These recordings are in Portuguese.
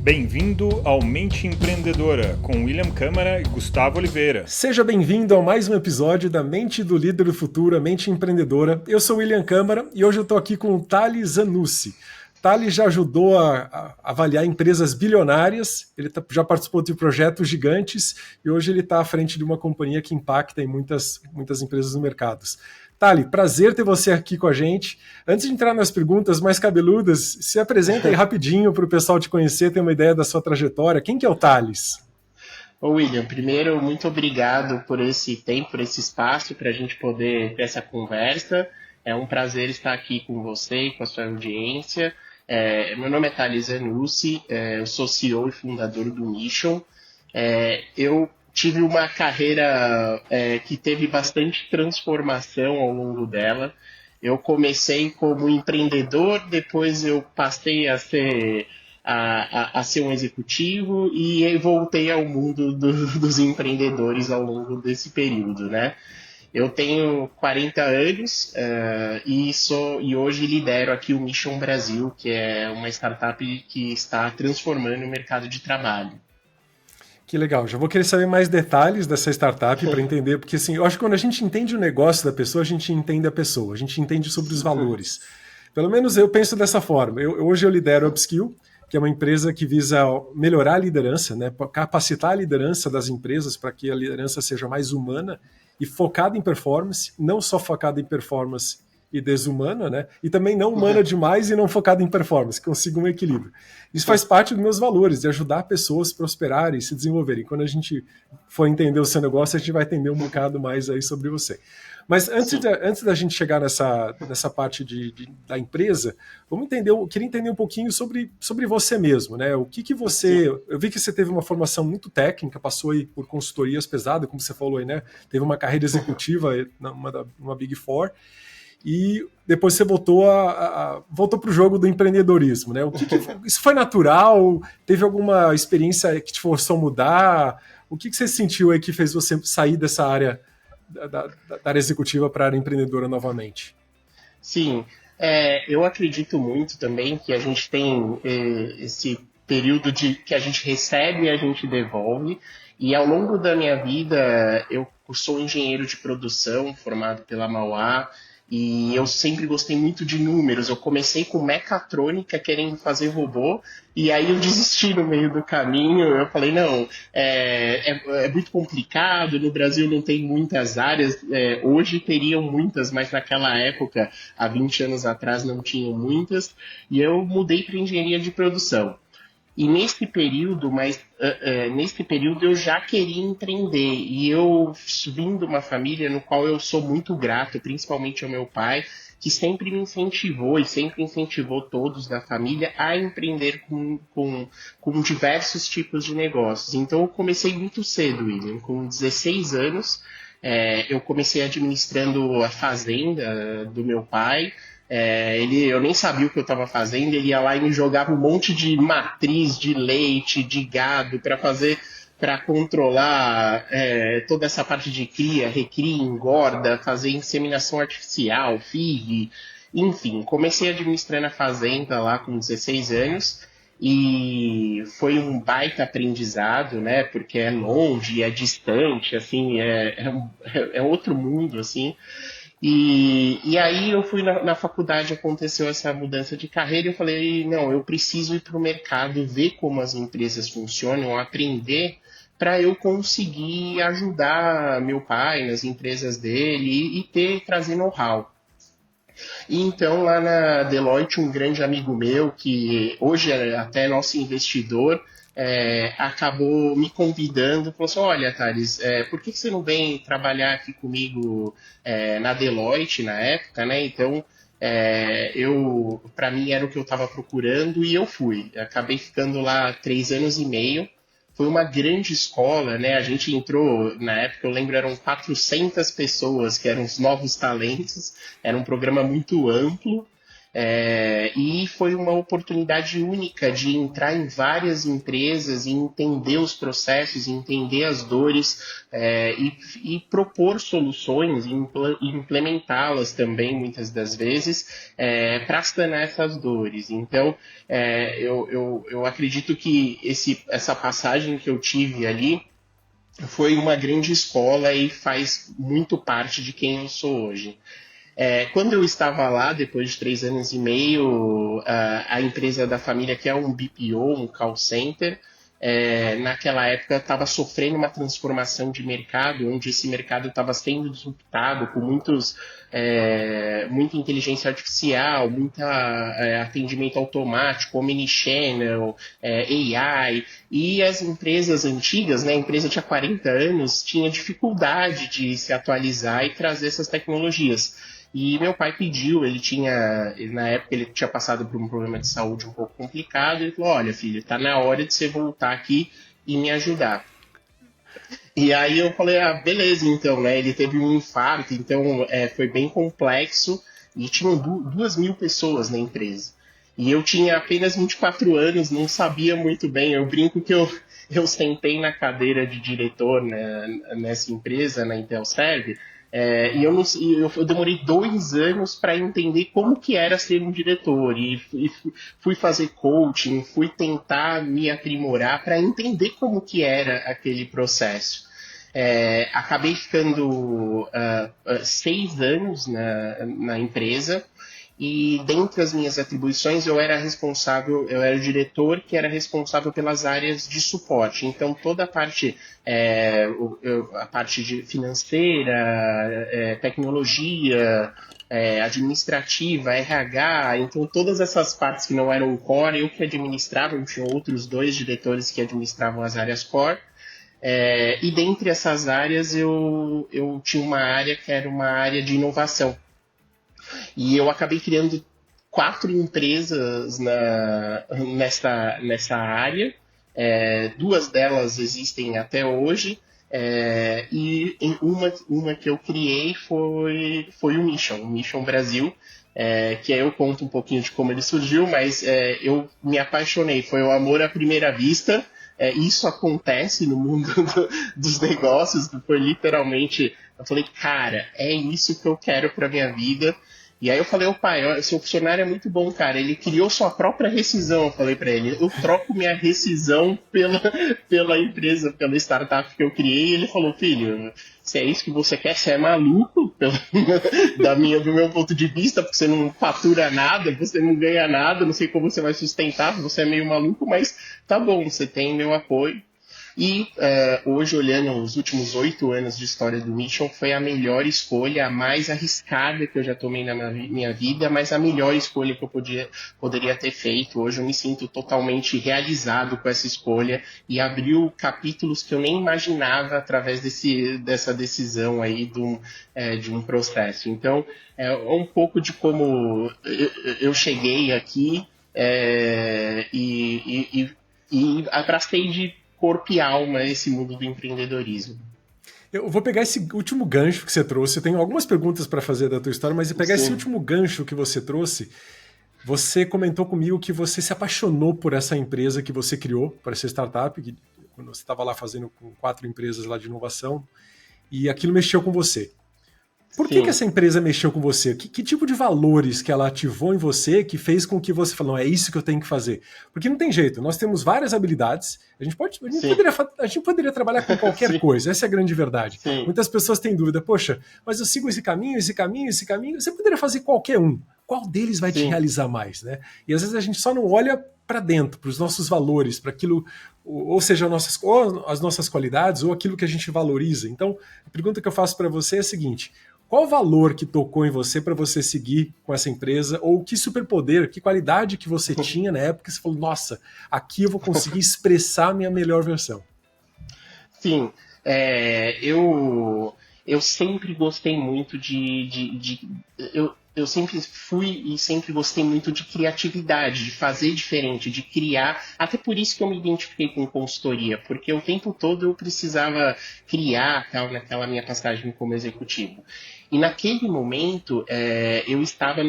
Bem-vindo ao Mente Empreendedora, com William Câmara e Gustavo Oliveira. Seja bem-vindo a mais um episódio da Mente do Líder do Futuro, a Mente Empreendedora. Eu sou o William Câmara e hoje eu estou aqui com o Thales Zanussi. Thales já ajudou a avaliar empresas bilionárias, ele já participou de projetos gigantes e hoje ele está à frente de uma companhia que impacta em muitas empresas no mercado. Thales, prazer ter você aqui com a gente. Antes de entrar nas perguntas mais cabeludas, se apresenta aí rapidinho para o pessoal te conhecer, ter uma ideia da sua trajetória. Quem que é o Thales? Ô William, primeiro, muito obrigado por esse tempo, por esse espaço para a gente poder ter essa conversa. É um prazer estar aqui com você e com a sua audiência. Meu nome é Thales Zanussi, eu sou CEO e fundador do Mission. Eu tive uma carreira que teve bastante transformação ao longo dela. Eu comecei como empreendedor, depois eu passei a ser um executivo e voltei ao mundo dos empreendedores ao longo desse período, né? Eu tenho 40 anos e hoje lidero aqui o Mission Brasil, que é uma startup que está transformando o mercado de trabalho. Que legal, já vou querer saber mais detalhes dessa startup para entender, porque assim, eu acho que quando a gente entende o negócio da pessoa, a gente entende a pessoa, a gente entende sobre os valores. Pelo menos eu penso dessa forma. Hoje eu lidero a Upskill, que é uma empresa que visa melhorar a liderança, né, capacitar a liderança das empresas para que a liderança seja mais humana e focada em performance, não só focada em performance e desumana, né? E também não humana demais e não focada em performance, consiga um equilíbrio. Isso faz parte dos meus valores, de ajudar pessoas a prosperarem e se desenvolverem. Quando a gente for entender o seu negócio, a gente vai entender um bocado mais aí sobre você. Mas antes da gente chegar nessa parte da empresa, queria entender um pouquinho sobre você mesmo, né? O que você... Eu vi que você teve uma formação muito técnica, passou aí por consultorias pesadas, como você falou aí, né? Teve uma carreira executiva numa Big Four, e depois você voltou para o jogo do empreendedorismo, né? Isso foi natural? Teve alguma experiência que te forçou a mudar? O que você sentiu aí que fez você sair dessa área da área executiva para a área empreendedora novamente? Sim, eu acredito muito também que a gente tem esse período de que a gente recebe e a gente devolve. E ao longo da minha vida, eu sou engenheiro de produção, formado pela Mauá, e eu sempre gostei muito de números. Eu comecei com mecatrônica, querendo fazer robô, e aí eu desisti no meio do caminho. Eu falei, não, é muito complicado, no Brasil não tem muitas áreas. Hoje teriam muitas, mas naquela época, há 20 anos atrás, não tinham muitas. E eu mudei para engenharia de produção. E nesse período, eu já queria empreender. E eu vim de uma família no qual eu sou muito grato, principalmente ao meu pai, que sempre me incentivou e sempre incentivou todos da família a empreender com diversos tipos de negócios. Então eu comecei muito cedo, William, com 16 anos. Eu comecei administrando a fazenda do meu pai. Eu nem sabia o que eu estava fazendo, ele ia lá e me jogava um monte de matriz de leite, de gado, para controlar toda essa parte de cria, recria, engorda, fazer inseminação artificial, FIV, enfim. Comecei administrando a fazenda lá com 16 anos e foi um baita aprendizado, né? Porque é longe, é distante, assim, é outro mundo, assim. E aí eu fui na faculdade, aconteceu essa mudança de carreira e eu falei, não, eu preciso ir para o mercado, ver como as empresas funcionam, aprender para eu conseguir ajudar meu pai nas empresas dele e trazer know-how. E então lá na Deloitte, um grande amigo meu, que hoje é até nosso investidor, acabou me convidando, falou assim, olha, Thales, por que você não vem trabalhar aqui comigo na Deloitte na época, né? Então, para mim era o que eu estava procurando e eu fui. Acabei ficando lá 3 anos e meio. Foi uma grande escola, né? A gente entrou, na época, eu lembro, eram 400 pessoas, que eram os novos talentos. Era um programa muito amplo. E foi uma oportunidade única de entrar em várias empresas e entender os processos, entender as dores e propor soluções e implementá-las também, muitas das vezes, para sanar essas dores. Então, eu acredito que essa passagem que eu tive ali foi uma grande escola e faz muito parte de quem eu sou hoje. Quando eu estava lá, depois de 3 anos e meio, a empresa da família, que é um BPO, um call center, naquela época estava sofrendo uma transformação de mercado, onde esse mercado estava sendo disruptado com muita inteligência artificial, atendimento automático, omnichannel, AI, e as empresas antigas, né, a empresa tinha 40 anos, tinha dificuldade de se atualizar e trazer essas tecnologias. E meu pai pediu, na época ele tinha passado por um problema de saúde um pouco complicado, ele falou, olha filho, tá na hora de você voltar aqui e me ajudar. E aí eu falei, beleza então, né, ele teve um infarto, então foi bem complexo e tinham 2.000 pessoas na empresa. E eu tinha apenas 24 anos, não sabia muito bem, eu brinco que eu sentei na cadeira de diretor, né, nessa empresa, na Intelserve, e eu demorei 2 anos para entender como que era ser um diretor e fui fazer coaching, fui tentar me aprimorar para entender como que era aquele processo. Acabei ficando 6 anos na empresa e dentre as minhas atribuições eu era o diretor que era responsável pelas áreas de suporte. Então toda a parte de financeira, tecnologia, administrativa, RH, então todas essas partes que não eram core, eu que administrava, eu tinha outros 2 diretores que administravam as áreas core. E dentre essas áreas eu tinha uma área que era uma área de inovação. E eu acabei criando 4 empresas nessa área. 2 delas existem até hoje. E uma que eu criei foi o Mission Brasil, que aí eu conto um pouquinho de como ele surgiu, mas eu me apaixonei. Foi o amor à primeira vista. Isso acontece no mundo dos negócios. Foi literalmente, eu falei, cara, é isso que eu quero para minha vida. E aí eu falei, pai, seu funcionário é muito bom, cara. Ele criou sua própria rescisão, eu falei pra ele. Eu troco minha rescisão pela empresa, pela startup que eu criei. E ele falou, filho, se é isso que você quer, você é maluco, do meu ponto de vista, porque você não fatura nada, você não ganha nada, não sei como você vai sustentar, você é meio maluco, mas tá bom, você tem meu apoio. E hoje, olhando os últimos 8 anos de história do Mission, foi a melhor escolha, a mais arriscada que eu já tomei na minha vida, mas a melhor escolha que eu poderia ter feito. Hoje eu me sinto totalmente realizado com essa escolha e abriu capítulos que eu nem imaginava através dessa decisão aí de um processo. Então, é um pouco de como eu cheguei aqui e abracei de corpo e alma esse mundo do empreendedorismo. Eu vou pegar esse último gancho que você trouxe. Eu tenho algumas perguntas para fazer da tua história, mas eu pegar esse último gancho que você trouxe. Você comentou comigo que você se apaixonou por essa empresa que você criou, por essa startup, que quando você estava lá fazendo com 4 empresas lá de inovação, e aquilo mexeu com você. Por que essa empresa mexeu com você? Que tipo de valores que ela ativou em você que fez com que você falou, é isso que eu tenho que fazer? Porque não tem jeito, nós temos várias habilidades, a gente poderia trabalhar com qualquer coisa, essa é a grande verdade. Sim. Muitas pessoas têm dúvida, poxa, mas eu sigo esse caminho, você poderia fazer qualquer um. Qual deles vai te realizar mais? Né? E às vezes a gente só não olha para dentro, para os nossos valores, para aquilo, ou seja, as nossas qualidades, ou aquilo que a gente valoriza. Então, a pergunta que eu faço para você é a seguinte: qual o valor que tocou em você para você seguir com essa empresa? Ou que superpoder, que qualidade que você tinha na época que você falou, nossa, aqui eu vou conseguir expressar a minha melhor versão? Sim, eu sempre gostei muito eu sempre fui e sempre gostei muito de criatividade, de fazer diferente, de criar. Até por isso que eu me identifiquei com consultoria, porque o tempo todo eu precisava criar naquela minha passagem como executivo. E naquele momento eu estava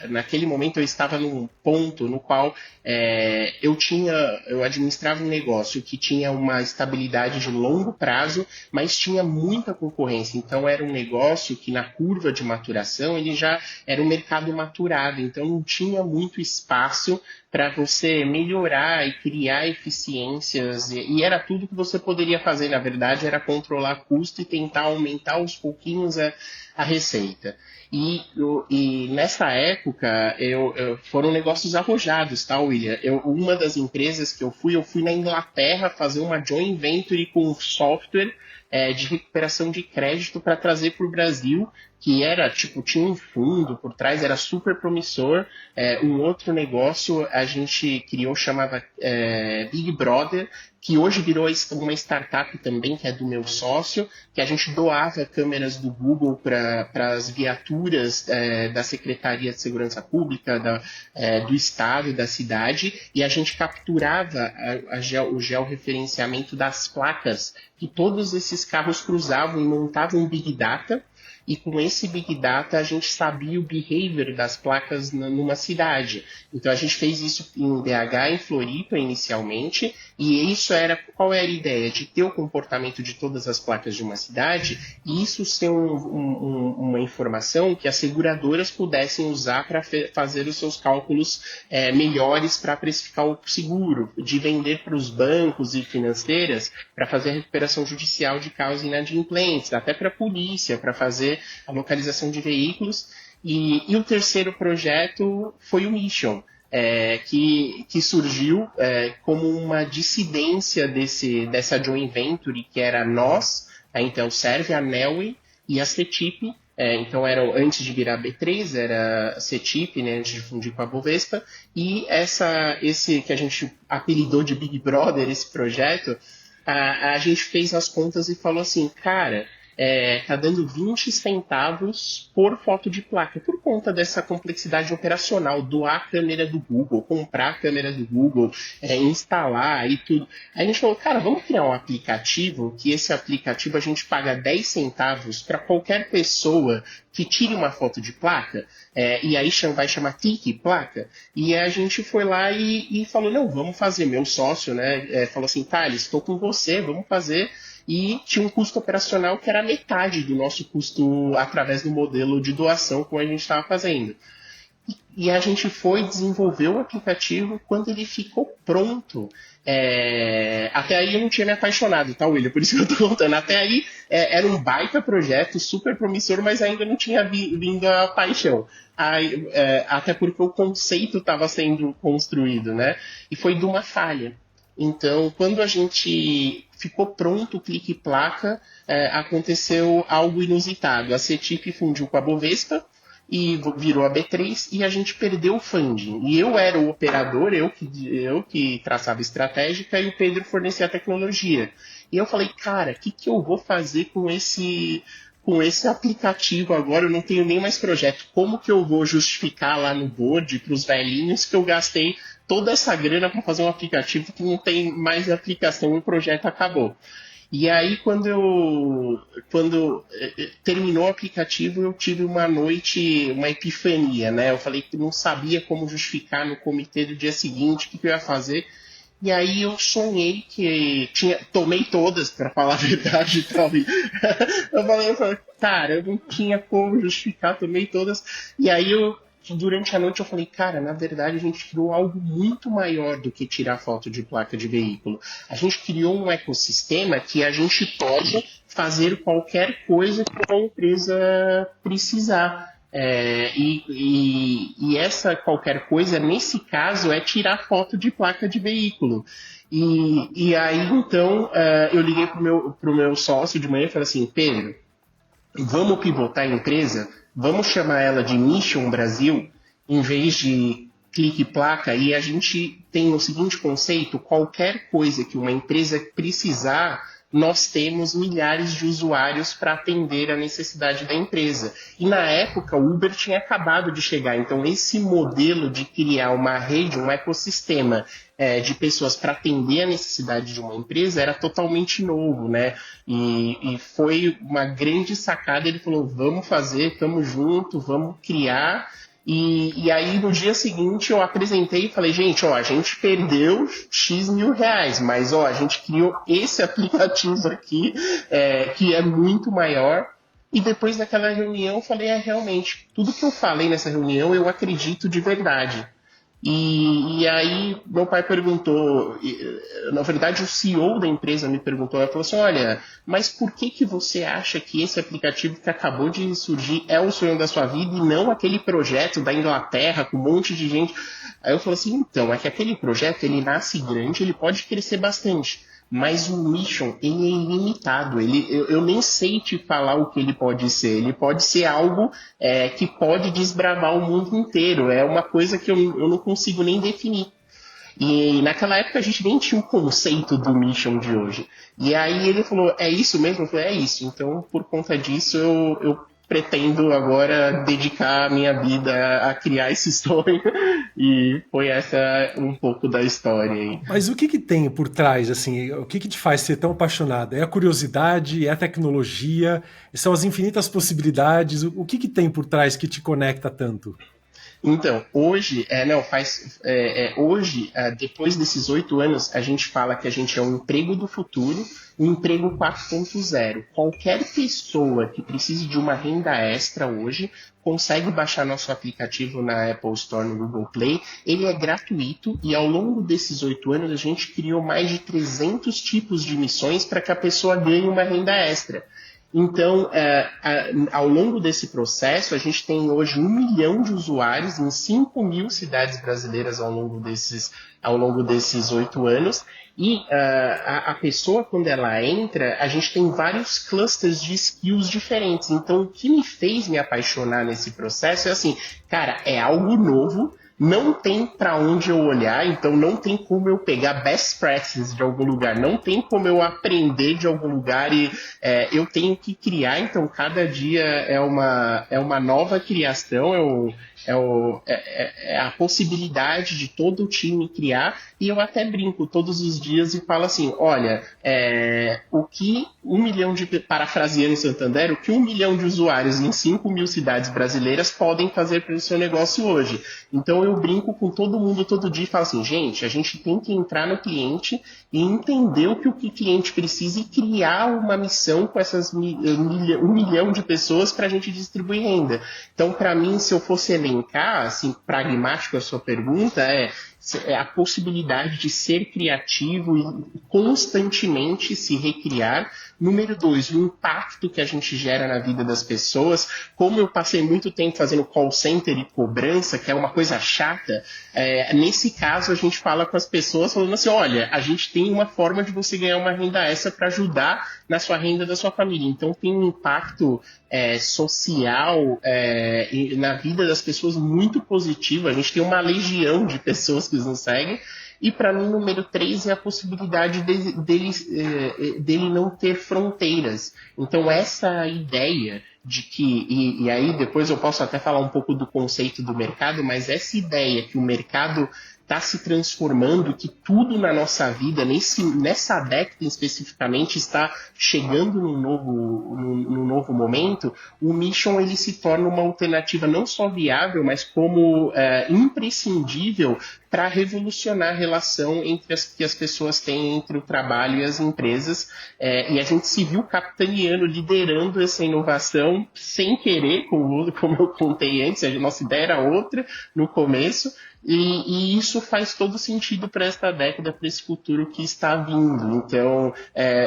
naquele momento eu estava num ponto no qual eu administrava um negócio que tinha uma estabilidade de longo prazo, mas tinha muita concorrência. Então era um negócio que na curva de maturação ele já era um mercado maturado, então não tinha muito espaço para você melhorar e criar eficiências, e era tudo que você poderia fazer, na verdade, era controlar custo e tentar aumentar aos pouquinhos a receita. E nessa época, foram negócios arrojados, tá, William? Uma das empresas que eu fui na Inglaterra fazer uma joint venture com software de recuperação de crédito para trazer para o Brasil, que era, tinha um fundo por trás, era super promissor. Um outro negócio a gente criou, chamava Big Brother, que hoje virou uma startup também, que é do meu sócio, que a gente doava câmeras do Google para as viaturas da Secretaria de Segurança Pública, do Estado, da cidade, e a gente capturava o georreferenciamento das placas que todos esses carros cruzavam e montavam um Big Data. E com esse Big Data a gente sabia o behavior das placas numa cidade. Então a gente fez isso em BH, em Floripa inicialmente, e qual era a ideia? De ter o comportamento de todas as placas de uma cidade, e isso ser uma informação que as seguradoras pudessem usar para fazer os seus cálculos melhores para precificar o seguro, de vender para os bancos e financeiras para fazer a recuperação judicial de causas inadimplentes, até para a polícia, para fazer a localização de veículos. E o terceiro projeto foi o Mission, que surgiu como uma dissidência dessa joint venture, que era nós, a Intelserv, a Nelway e a CETIP. Então, antes de virar B3, era a CETIP, né, antes de fundir com a Bovespa. E esse que a gente apelidou de Big Brother, esse projeto, a gente fez as contas e falou assim, cara, tá dando 20 centavos por foto de placa, por conta dessa complexidade operacional, doar a câmera do Google, comprar a câmera do Google, instalar e tudo. Aí a gente falou, cara, vamos criar um aplicativo, que esse aplicativo a gente paga 10 centavos para qualquer pessoa que tire uma foto de placa, e aí vai chamar clique placa, e a gente foi lá e falou, não, vamos fazer. Meu sócio, né, falou assim, Thales, estou com você, vamos fazer. E tinha um custo operacional que era metade do nosso custo através do modelo de doação como a gente estava fazendo. E a gente foi desenvolver o aplicativo. Quando ele ficou pronto, até aí eu não tinha me apaixonado, tá, William? Por isso que eu estou contando. Até aí era um baita projeto, super promissor, mas ainda não tinha vindo a paixão. Até porque o conceito estava sendo construído, né? E foi de uma falha. Então, quando a gente ficou pronto o clique placa, aconteceu algo inusitado. A CETIP fundiu com a Bovespa e virou a B3, e a gente perdeu o funding. E eu era o operador, eu que traçava a estratégica, e o Pedro fornecia a tecnologia. E eu falei, cara, o que eu vou fazer com esse aplicativo agora? Eu não tenho nem mais projeto. Como que eu vou justificar lá no board para os velhinhos que eu gastei toda essa grana para fazer um aplicativo que não tem mais aplicação e o projeto acabou? E aí, quando terminou o aplicativo, eu tive uma noite, uma epifania, né? Eu falei que não sabia como justificar no comitê do dia seguinte o que eu ia fazer. E aí eu sonhei que tomei todas, para falar a verdade. Eu falei, cara, eu não tinha como justificar, tomei todas. E aí durante a noite eu falei, cara, na verdade a gente criou algo muito maior do que tirar foto de placa de veículo. A gente criou um ecossistema que a gente pode fazer qualquer coisa que a empresa precisar. E essa qualquer coisa, nesse caso, é tirar foto de placa de veículo. E aí, então, eu liguei pro meu sócio de manhã e falei assim, Pedro, vamos pivotar a empresa? Vamos chamar ela de Mission Brasil, em vez de clique placa, e a gente tem o seguinte conceito, qualquer coisa que uma empresa precisar nós temos milhares de usuários para atender a necessidade da empresa. E na época o Uber tinha acabado de chegar, então esse modelo de criar uma rede, um ecossistema de pessoas para atender a necessidade de uma empresa era totalmente novo, né? E foi uma grande sacada, ele falou, vamos fazer, estamos juntos, vamos criar. E aí, no dia seguinte, eu apresentei e falei, gente, a gente perdeu X mil reais, mas a gente criou esse aplicativo aqui, que é muito maior. E depois daquela reunião, eu falei, realmente, tudo que eu falei nessa reunião, eu acredito de verdade. E aí, meu pai perguntou, na verdade o CEO da empresa me perguntou, ela falou assim, olha, mas por que você acha que esse aplicativo que acabou de surgir é o sonho da sua vida e não aquele projeto da Inglaterra com um monte de gente? Aí eu falei assim, então, é que aquele projeto, ele nasce grande, ele pode crescer bastante. Mas o Mission, ele é ilimitado. Eu nem sei te falar o que ele pode ser. Ele pode ser algo que pode desbravar o mundo inteiro. É uma coisa que eu não consigo nem definir. E naquela época a gente nem tinha o conceito do Mission de hoje. E aí ele falou, é isso mesmo? Eu falei, é isso. Então, por conta disso, eu pretendo agora dedicar a minha vida a criar esse sonho. E foi essa um pouco da história aí. Mas o que tem por trás, assim, o que te faz ser tão apaixonado? É a curiosidade, é a tecnologia, são as infinitas possibilidades, o que tem por trás que te conecta tanto? Então, hoje, depois desses 8 anos, a gente fala que a gente é um emprego do futuro, um emprego 4.0. Qualquer pessoa que precise de uma renda extra hoje consegue baixar nosso aplicativo na Apple Store, no Google Play. Ele é gratuito e ao longo desses 8 anos a gente criou mais de 300 tipos de missões para que a pessoa ganhe uma renda extra. Então, ao longo desse processo, a gente tem hoje 1 milhão de usuários em 5 mil cidades brasileiras ao longo desses 8 anos. E a pessoa, quando ela entra, a gente tem vários clusters de skills diferentes. Então, o que me fez me apaixonar nesse processo é assim, cara, é algo novo, não tem para onde eu olhar, então não tem como eu pegar best practices de algum lugar, não tem como eu aprender de algum lugar e eu tenho que criar, então cada dia é uma nova criação, é a possibilidade de todo o time criar, e eu até brinco todos os dias e falo assim, olha, o que 1 milhão parafraseando em Santander, o que 1 milhão de usuários em 5 mil cidades brasileiras podem fazer pelo seu negócio hoje? Então eu brinco com todo mundo todo dia e falo assim, gente, a gente tem que entrar no cliente e entender o que o cliente precisa e criar uma missão com essas 1 milhão de pessoas para a gente distribuir renda. Então, para mim, se eu fosse elencar, assim, pragmático a sua pergunta, é a possibilidade de ser criativo e constantemente se recriar. Número 2, o impacto que a gente gera na vida das pessoas. Como eu passei muito tempo fazendo call center e cobrança, que é uma coisa chata, nesse caso a gente fala com as pessoas falando assim, olha, a gente tem uma forma de você ganhar uma renda extra para ajudar na sua renda da sua família. Então tem um impacto social na vida das pessoas muito positivo. A gente tem uma legião de pessoas que nos seguem. E para mim, número 3 é a possibilidade dele não ter fronteiras. Então, essa ideia de que, e aí depois eu posso até falar um pouco do conceito do mercado, mas essa ideia que o mercado está se transformando, que tudo na nossa vida, nessa década especificamente, está chegando num novo momento, o Mission ele se torna uma alternativa não só viável, mas como imprescindível para revolucionar a relação que as pessoas têm entre o trabalho e as empresas. E a gente se viu capitaneando, liderando essa inovação sem querer, como eu contei antes, a nossa ideia era outra no começo, e isso faz todo sentido para esta década, para esse futuro que está vindo. Então,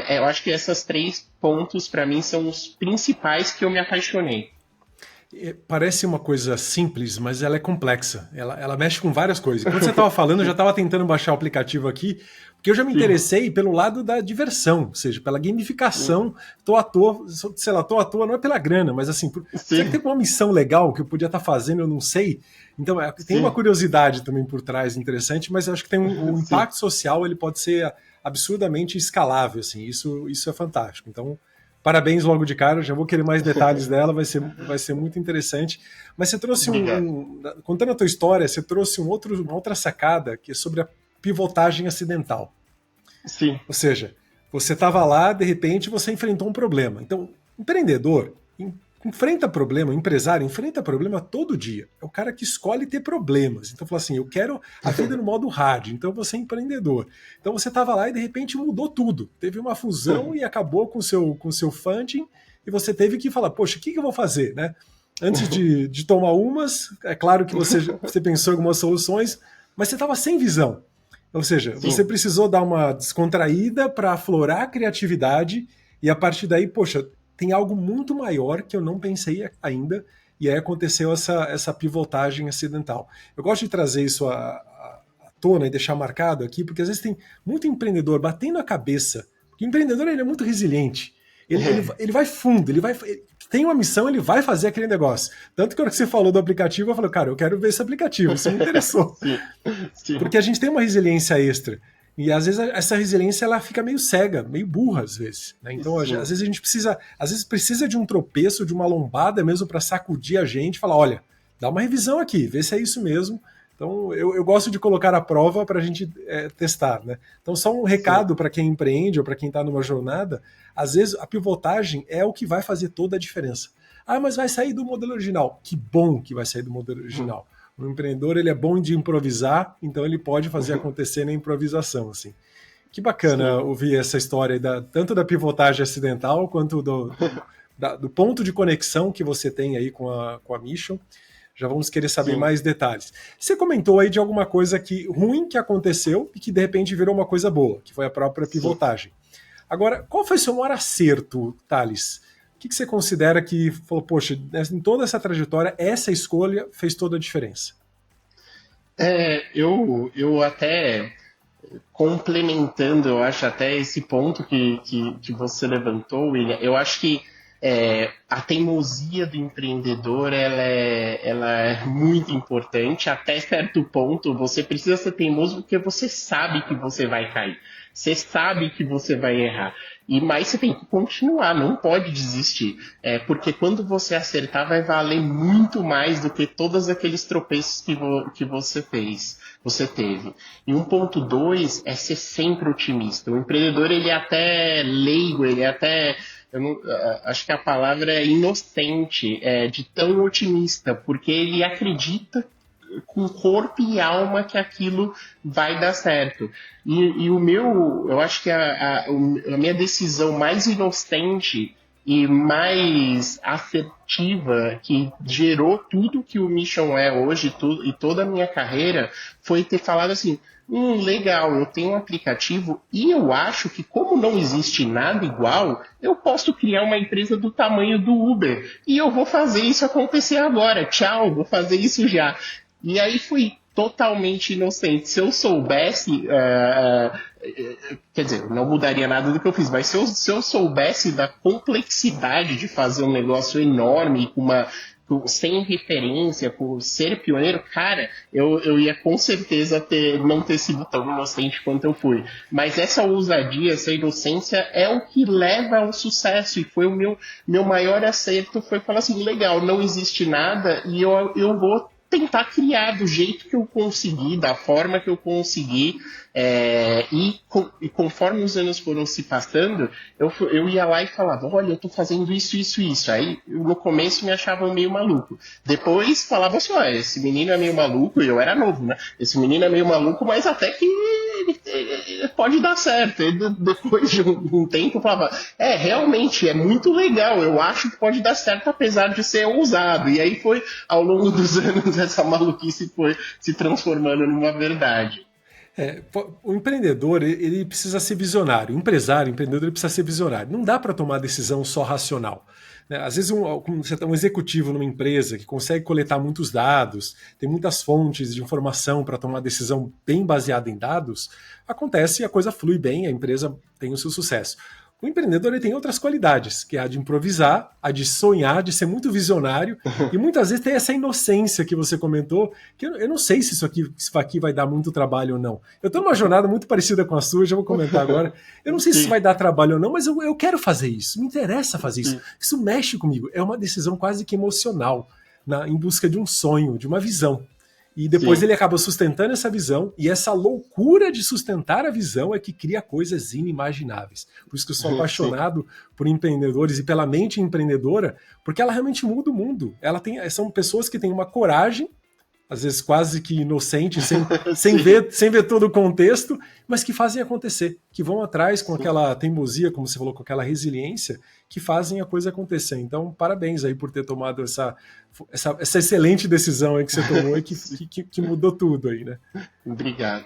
eu acho que esses 3 pontos, para mim, são os principais que eu me apaixonei. Parece uma coisa simples, mas ela é complexa. Ela mexe com várias coisas. Quando você estava falando, eu já estava tentando baixar o aplicativo aqui, porque eu já me interessei pelo lado da diversão, ou seja, pela gamificação. Tô à toa, sei lá, tô à toa não é pela grana, mas assim, será que tem uma missão legal que eu podia estar fazendo, eu não sei? Então, tem uma curiosidade também por trás interessante, mas eu acho que tem um impacto social, ele pode ser absurdamente escalável, assim, isso é fantástico. Então, parabéns logo de cara, já vou querer mais detalhes dela, vai ser muito interessante. Mas você trouxe contando a tua história, você trouxe uma outra sacada que é sobre a pivotagem acidental. Sim. Ou seja, você estava lá, de repente você enfrentou um problema. Então, empreendedor enfrenta problema, empresário enfrenta problema todo dia. É o cara que escolhe ter problemas. Então, fala assim, eu quero a vida no modo hard, então você é empreendedor. Então, você estava lá e, de repente, mudou tudo. Teve uma fusão e acabou com o seu funding e você teve que falar, poxa, o que eu vou fazer, né? Antes de tomar umas, é claro que você pensou em algumas soluções, mas você estava sem visão. Ou seja, você precisou dar uma descontraída para aflorar a criatividade e, a partir daí, poxa, tem algo muito maior que eu não pensei ainda, e aí aconteceu essa pivotagem acidental. Eu gosto de trazer isso à tona e deixar marcado aqui, porque às vezes tem muito empreendedor batendo a cabeça, porque o empreendedor ele é muito resiliente, ele vai fundo, ele tem uma missão, ele vai fazer aquele negócio. Tanto que quando você falou do aplicativo, eu falei, cara, eu quero ver esse aplicativo, isso me interessou. Sim. Porque a gente tem uma resiliência extra. E às vezes essa resiliência ela fica meio cega, meio burra às vezes. Né? Então às vezes a gente precisa de um tropeço, de uma lombada mesmo para sacudir a gente e falar, olha, dá uma revisão aqui, vê se é isso mesmo. Então eu gosto de colocar a prova para a gente testar. Né? Então só um recado para quem empreende ou para quem está numa jornada, às vezes a pivotagem é o que vai fazer toda a diferença. Ah, mas vai sair do modelo original. Que bom que vai sair do modelo original. O empreendedor ele é bom de improvisar, então ele pode fazer acontecer na improvisação. Assim. Que bacana ouvir essa história tanto da pivotagem acidental quanto do ponto de conexão que você tem aí com a Mission. Já vamos querer saber mais detalhes. Você comentou aí de alguma coisa ruim que aconteceu e que de repente virou uma coisa boa, que foi a própria pivotagem. Agora, qual foi o seu maior acerto, Thales? O que você considera que falou, poxa, em toda essa trajetória, essa escolha fez toda a diferença? Eu até, complementando, eu acho até esse ponto que você levantou, William, eu acho que a teimosia do empreendedor ela é muito importante. Até certo ponto, você precisa ser teimoso porque você sabe que você vai cair. Você sabe que você vai errar. Mas você tem que continuar, não pode desistir. Porque quando você acertar, vai valer muito mais do que todos aqueles tropeços que você teve. E 1.2 é ser sempre otimista. O empreendedor, ele é até leigo, ele é até... acho que a palavra é inocente, de tão otimista, porque ele acredita com corpo e alma que aquilo vai dar certo. E eu acho que a minha decisão mais inocente e mais assertiva que gerou tudo que o Mission é hoje e toda a minha carreira foi ter falado assim, legal, eu tenho um aplicativo e eu acho que como não existe nada igual, eu posso criar uma empresa do tamanho do Uber e eu vou fazer isso acontecer agora, tchau, vou fazer isso já. E aí fui totalmente inocente. Se eu soubesse, quer dizer, não mudaria nada do que eu fiz, mas se eu soubesse da complexidade de fazer um negócio enorme, sem referência, por ser pioneiro, cara, eu ia com certeza não ter sido tão inocente quanto eu fui. Mas essa ousadia, essa inocência é o que leva ao sucesso, e foi o meu maior acerto, foi falar assim, legal, não existe nada, e eu vou tentar criar do jeito que eu consegui, da forma que eu consegui, e conforme os anos foram se passando, eu ia lá e falava, olha, eu tô fazendo isso, isso, isso. Aí, no começo, me achavam meio maluco. Depois, falava assim, olha, esse menino é meio maluco, e eu era novo, né? Esse menino é meio maluco, mas até que pode dar certo. E depois de um tempo, eu falava, realmente, é muito legal, eu acho que pode dar certo, apesar de ser ousado. E aí foi, ao longo dos anos, essa maluquice foi se transformando numa verdade. O empreendedor, ele precisa ser visionário. O empresário, o empreendedor, ele precisa ser visionário. Não dá para tomar decisão só racional. Né? Às vezes, como você tem um executivo numa empresa que consegue coletar muitos dados, tem muitas fontes de informação para tomar decisão bem baseada em dados, acontece e a coisa flui bem, a empresa tem o seu sucesso. O empreendedor ele tem outras qualidades, que é a de improvisar, a de sonhar, de ser muito visionário, e muitas vezes tem essa inocência que você comentou, que eu não sei se isso aqui vai dar muito trabalho ou não. Eu estou numa jornada muito parecida com a sua, já vou comentar agora. Eu não sei se isso vai dar trabalho ou não, mas eu quero fazer isso, me interessa fazer isso. Isso mexe comigo, é uma decisão quase que emocional, em busca de um sonho, de uma visão. E depois ele acaba sustentando essa visão, e essa loucura de sustentar a visão é que cria coisas inimagináveis. Por isso que eu sou apaixonado por empreendedores e pela mente empreendedora, porque ela realmente muda o mundo. São pessoas que têm uma coragem, às vezes quase que inocente, sem ver todo o contexto, mas que fazem acontecer, que vão atrás com aquela teimosia, como você falou, com aquela resiliência, que fazem a coisa acontecer. Então, parabéns aí por ter tomado essa excelente decisão aí que você tomou e que mudou tudo aí, né? Obrigado.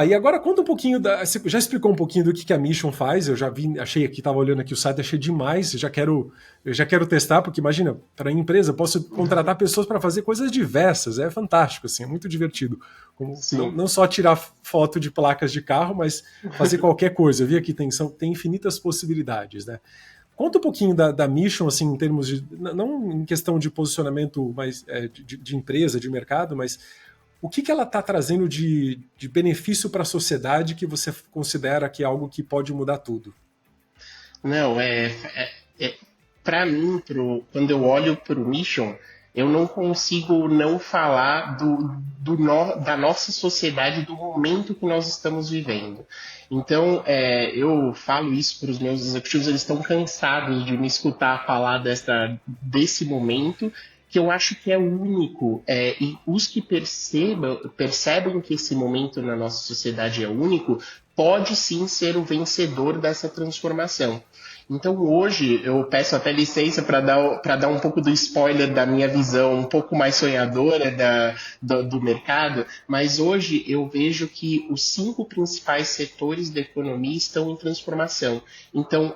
E agora conta um pouquinho, você já explicou um pouquinho do que a Mission faz, eu já achei aqui, estava olhando aqui o site, achei demais, eu já quero testar, porque imagina, para a empresa, eu posso contratar pessoas para fazer coisas diversas, é fantástico, assim, é muito divertido. Não só tirar foto de placas de carro, mas fazer qualquer coisa. Eu vi aqui, tem infinitas possibilidades, né? Conta um pouquinho da Mission, assim, em termos de, não em questão de posicionamento mais, de empresa, de mercado, mas o que ela está trazendo de benefício para a sociedade que você considera que é algo que pode mudar tudo? Não, para mim, quando eu olho para o Mission, eu não consigo não falar da nossa sociedade, do momento que nós estamos vivendo. Então, eu falo isso para os meus executivos, eles estão cansados de me escutar falar desse momento, que eu acho que é único, e os que percebem que esse momento na nossa sociedade é único, pode sim ser o vencedor dessa transformação. Então hoje eu peço até licença para dar um pouco do spoiler da minha visão um pouco mais sonhadora do mercado, mas hoje eu vejo que os 5 principais setores da economia estão em transformação. Então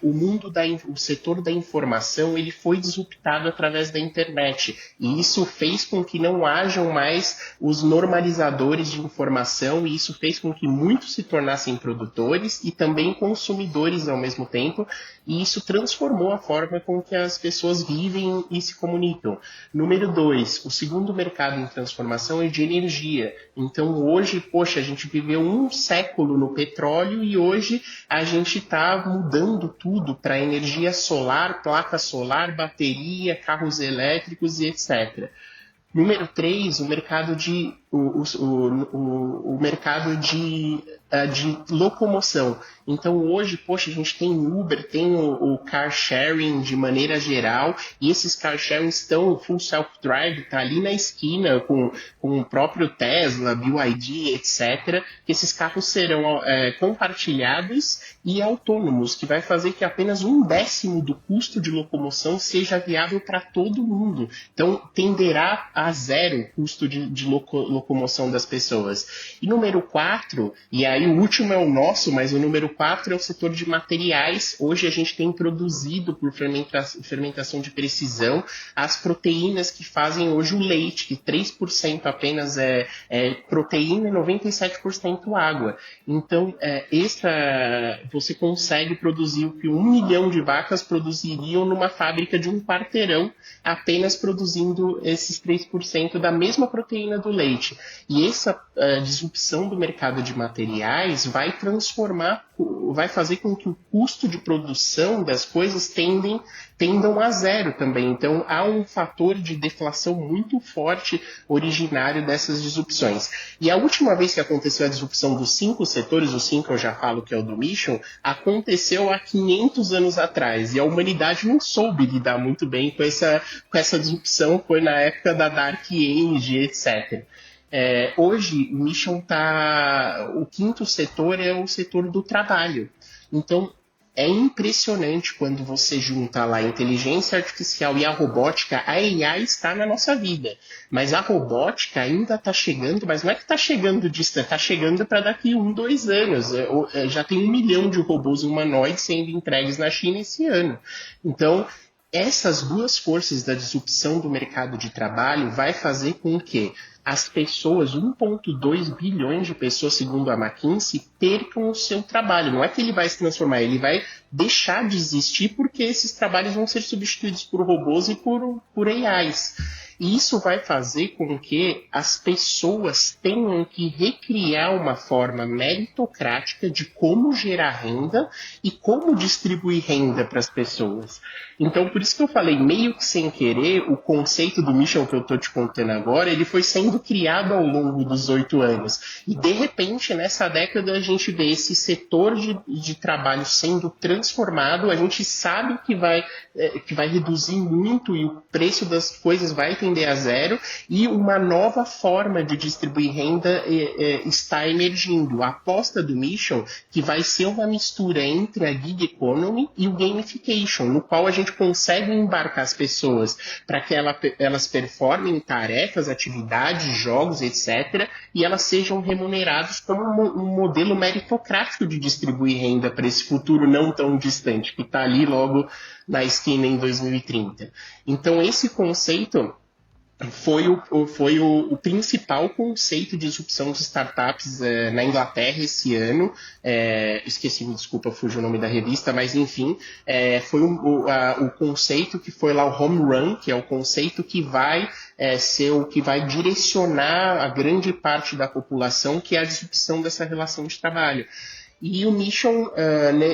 o setor da informação ele foi disruptado através da internet, e isso fez com que não hajam mais os normalizadores de informação, e isso fez com que muitos se tornassem produtores e também consumidores ao mesmo tempo, e isso transformou a forma com que as pessoas vivem e se comunicam. Número 2, o segundo mercado em transformação é de energia. Então hoje, a gente viveu um século no petróleo e hoje a gente está mudando tudo para energia solar, placa solar, bateria, carros elétricos e etc. Número 3, o mercado de locomoção. Então hoje, a gente tem Uber, tem o car sharing de maneira geral, e esses car sharing estão full self-drive, tá ali na esquina com o próprio Tesla, BYD, etc. Que esses carros serão compartilhados e autônomos, que vai fazer que apenas 1/10 do custo de locomoção seja viável para todo mundo. Então tenderá a zero o custo de locomoção das pessoas. E número 4, e aí o último é o nosso, mas o número 4 é o setor de materiais. Hoje a gente tem produzido por fermentação de precisão as proteínas que fazem hoje o leite, que 3% apenas é proteína e 97% água. Então, você consegue produzir o que 1 milhão de vacas produziriam numa fábrica de um quarteirão, apenas produzindo esses 3% da mesma proteína do leite. E essa disrupção do mercado de materiais vai fazer com que o custo de produção das coisas tendam a zero também. Então, há um fator de deflação muito forte originário dessas disrupções. E a última vez que aconteceu a disrupção dos 5 setores, os 5 eu já falo que é o do Mission, aconteceu há 500 anos atrás. E a humanidade não soube lidar muito bem com essa disrupção, foi na época da Dark Age, etc. Hoje, o Mission o 5º setor é o setor do trabalho. Então, é impressionante quando você junta lá a inteligência artificial e a robótica. A AI está na nossa vida, mas a robótica ainda está chegando, mas não é que está chegando distante, está chegando para daqui 2 anos. Já tem 1 milhão de robôs humanoides sendo entregues na China esse ano. Então, essas duas forças da disrupção do mercado de trabalho vai fazer com que as pessoas, 1,2 bilhões de pessoas, segundo a McKinsey, percam o seu trabalho. Não é que ele vai se transformar, ele vai deixar de existir porque esses trabalhos vão ser substituídos por robôs e por AIs. E isso vai fazer com que as pessoas tenham que recriar uma forma meritocrática de como gerar renda e como distribuir renda para as pessoas. Então, por isso que eu falei, meio que sem querer, o conceito do Mission que eu estou te contando agora, ele foi sendo criado ao longo dos 8 anos. E, de repente, nessa década, a gente vê esse setor de trabalho sendo transformado, a gente sabe que vai reduzir muito e o preço das coisas vai tender a zero, e uma nova forma de distribuir renda está emergindo. A aposta do Mission, que vai ser uma mistura entre a gig economy e o gamification, no qual a gente consegue embarcar as pessoas para que elas performem tarefas, atividades, jogos, etc., e elas sejam remuneradas como um modelo meritocrático de distribuir renda para esse futuro não tão distante, que está ali logo na esquina em 2030. Então, esse conceito foi o principal conceito de disrupção de startups na Inglaterra esse ano. Esqueci, me desculpa, fugiu o nome da revista, mas enfim, foi o conceito que foi lá o home run, que é o conceito que vai ser o que vai direcionar a grande parte da população, que é a disrupção dessa relação de trabalho. E o Mission,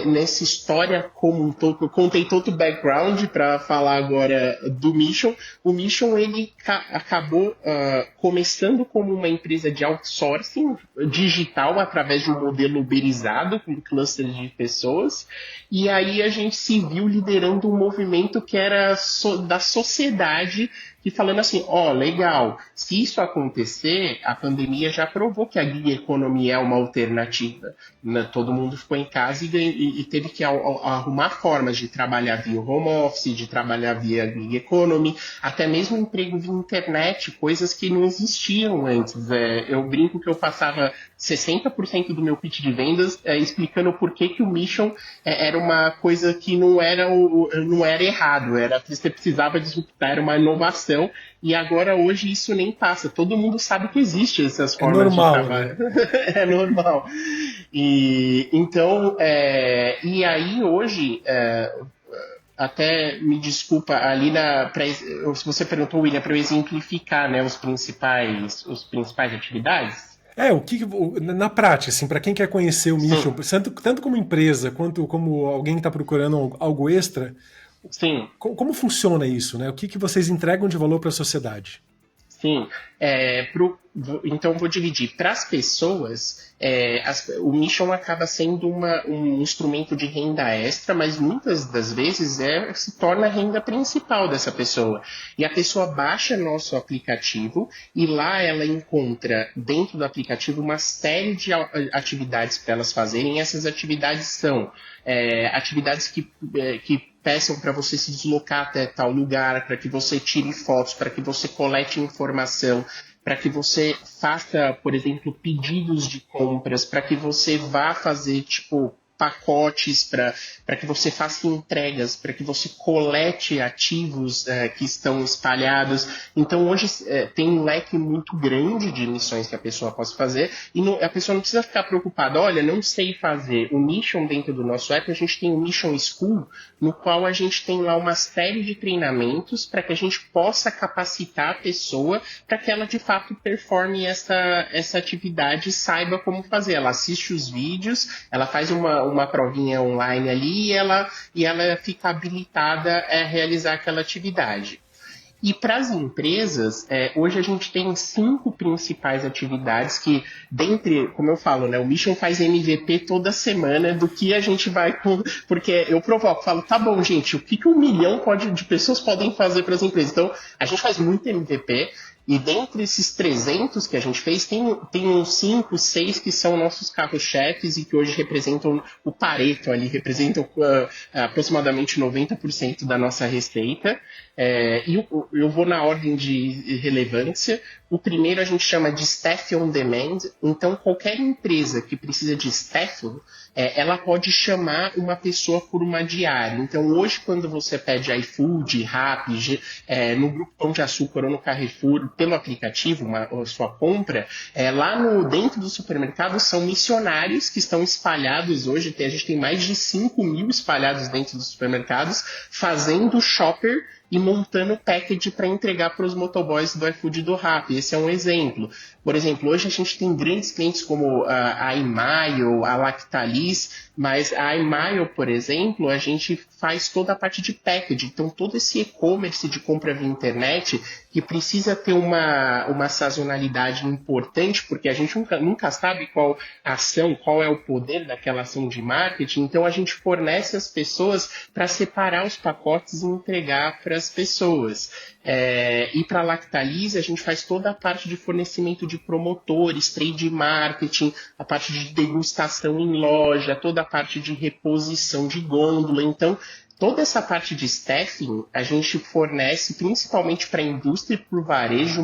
nessa história como um todo, eu contei todo o background para falar agora do Mission. O Mission ele acabou começando como uma empresa de outsourcing digital através de um modelo uberizado, com clusters de pessoas. E aí a gente se viu liderando um movimento que era da sociedade, e falando assim, legal, se isso acontecer, a pandemia já provou que a gig economy é uma alternativa. Todo mundo ficou em casa e teve que arrumar formas de trabalhar via home office, de trabalhar via gig economy, até mesmo emprego via internet, coisas que não existiam antes. Eu brinco que eu passava 60% do meu pitch de vendas explicando por que o Mission era uma coisa que não era errado, você precisava disruptar, era uma inovação. E agora, hoje, isso nem passa. Todo mundo sabe que existe essas formas de trabalho. Né? É normal. E aí, hoje, até me desculpa, ali se você perguntou, William, para eu exemplificar, né, os principais atividades. Na prática, assim, para quem quer conhecer o Mission, tanto como empresa, quanto como alguém que está procurando algo extra, sim. Como funciona isso, né? O que vocês entregam de valor para a sociedade? Sim, então vou dividir. Para as pessoas, o Mission acaba sendo um instrumento de renda extra, mas muitas das vezes se torna a renda principal dessa pessoa. E a pessoa baixa nosso aplicativo e lá ela encontra dentro do aplicativo uma série de atividades para elas fazerem. Essas atividades são atividades que peçam para você se deslocar até tal lugar, para que você tire fotos, para que você colete informação, para que você faça, por exemplo, pedidos de compras, para que você vá fazer, pacotes, para que você faça entregas, para que você colete ativos que estão espalhados. Então, hoje tem um leque muito grande de missões que a pessoa pode fazer e a pessoa não precisa ficar preocupada, olha, não sei fazer. O Mission dentro do nosso app, a gente tem o Mission School, no qual a gente tem lá uma série de treinamentos para que a gente possa capacitar a pessoa para que ela, de fato, performe essa atividade e saiba como fazer. Ela assiste os vídeos, ela faz uma provinha online ali e ela fica habilitada a realizar aquela atividade. E para as empresas, hoje a gente tem 5 principais atividades que, como eu falo, né, o Mission faz MVP toda semana do que a gente vai... Porque eu provoco, falo, tá bom, gente, o que 1 milhão de pessoas podem fazer para as empresas? Então, a gente faz muito MVP. E dentre esses 300 que a gente fez, tem uns 5, 6 que são nossos carros-chefes e que hoje representam o Pareto ali, representam aproximadamente 90% da nossa receita. E eu vou na ordem de relevância. O primeiro a gente chama de Staff on Demand. Então, qualquer empresa que precisa de staff, ela pode chamar uma pessoa por uma diária. Então, hoje, quando você pede iFood, Rappi, no Grupo Pão de Açúcar ou no Carrefour, pelo aplicativo, a sua compra, dentro do supermercado são missionários que estão espalhados hoje. A gente tem mais de 5 mil espalhados dentro dos supermercados, fazendo shopper e montando package para entregar para os motoboys do iFood e do Rappi. Esse é um exemplo. Por exemplo, hoje a gente tem grandes clientes como a iMail, a Lactalis, mas a iMail, por exemplo, a gente faz toda a parte de package. Então, todo esse e-commerce de compra via internet, que precisa ter uma sazonalidade importante, porque a gente nunca sabe qual ação, qual é o poder daquela ação de marketing. Então, a gente fornece as pessoas para separar os pacotes e entregar para as pessoas. E para a Lactalis, a gente faz toda a parte de fornecimento de promotores, trade marketing, a parte de degustação em loja, toda a parte de reposição de gôndola. Então, toda essa parte de staffing a gente fornece principalmente para a indústria e para o varejo,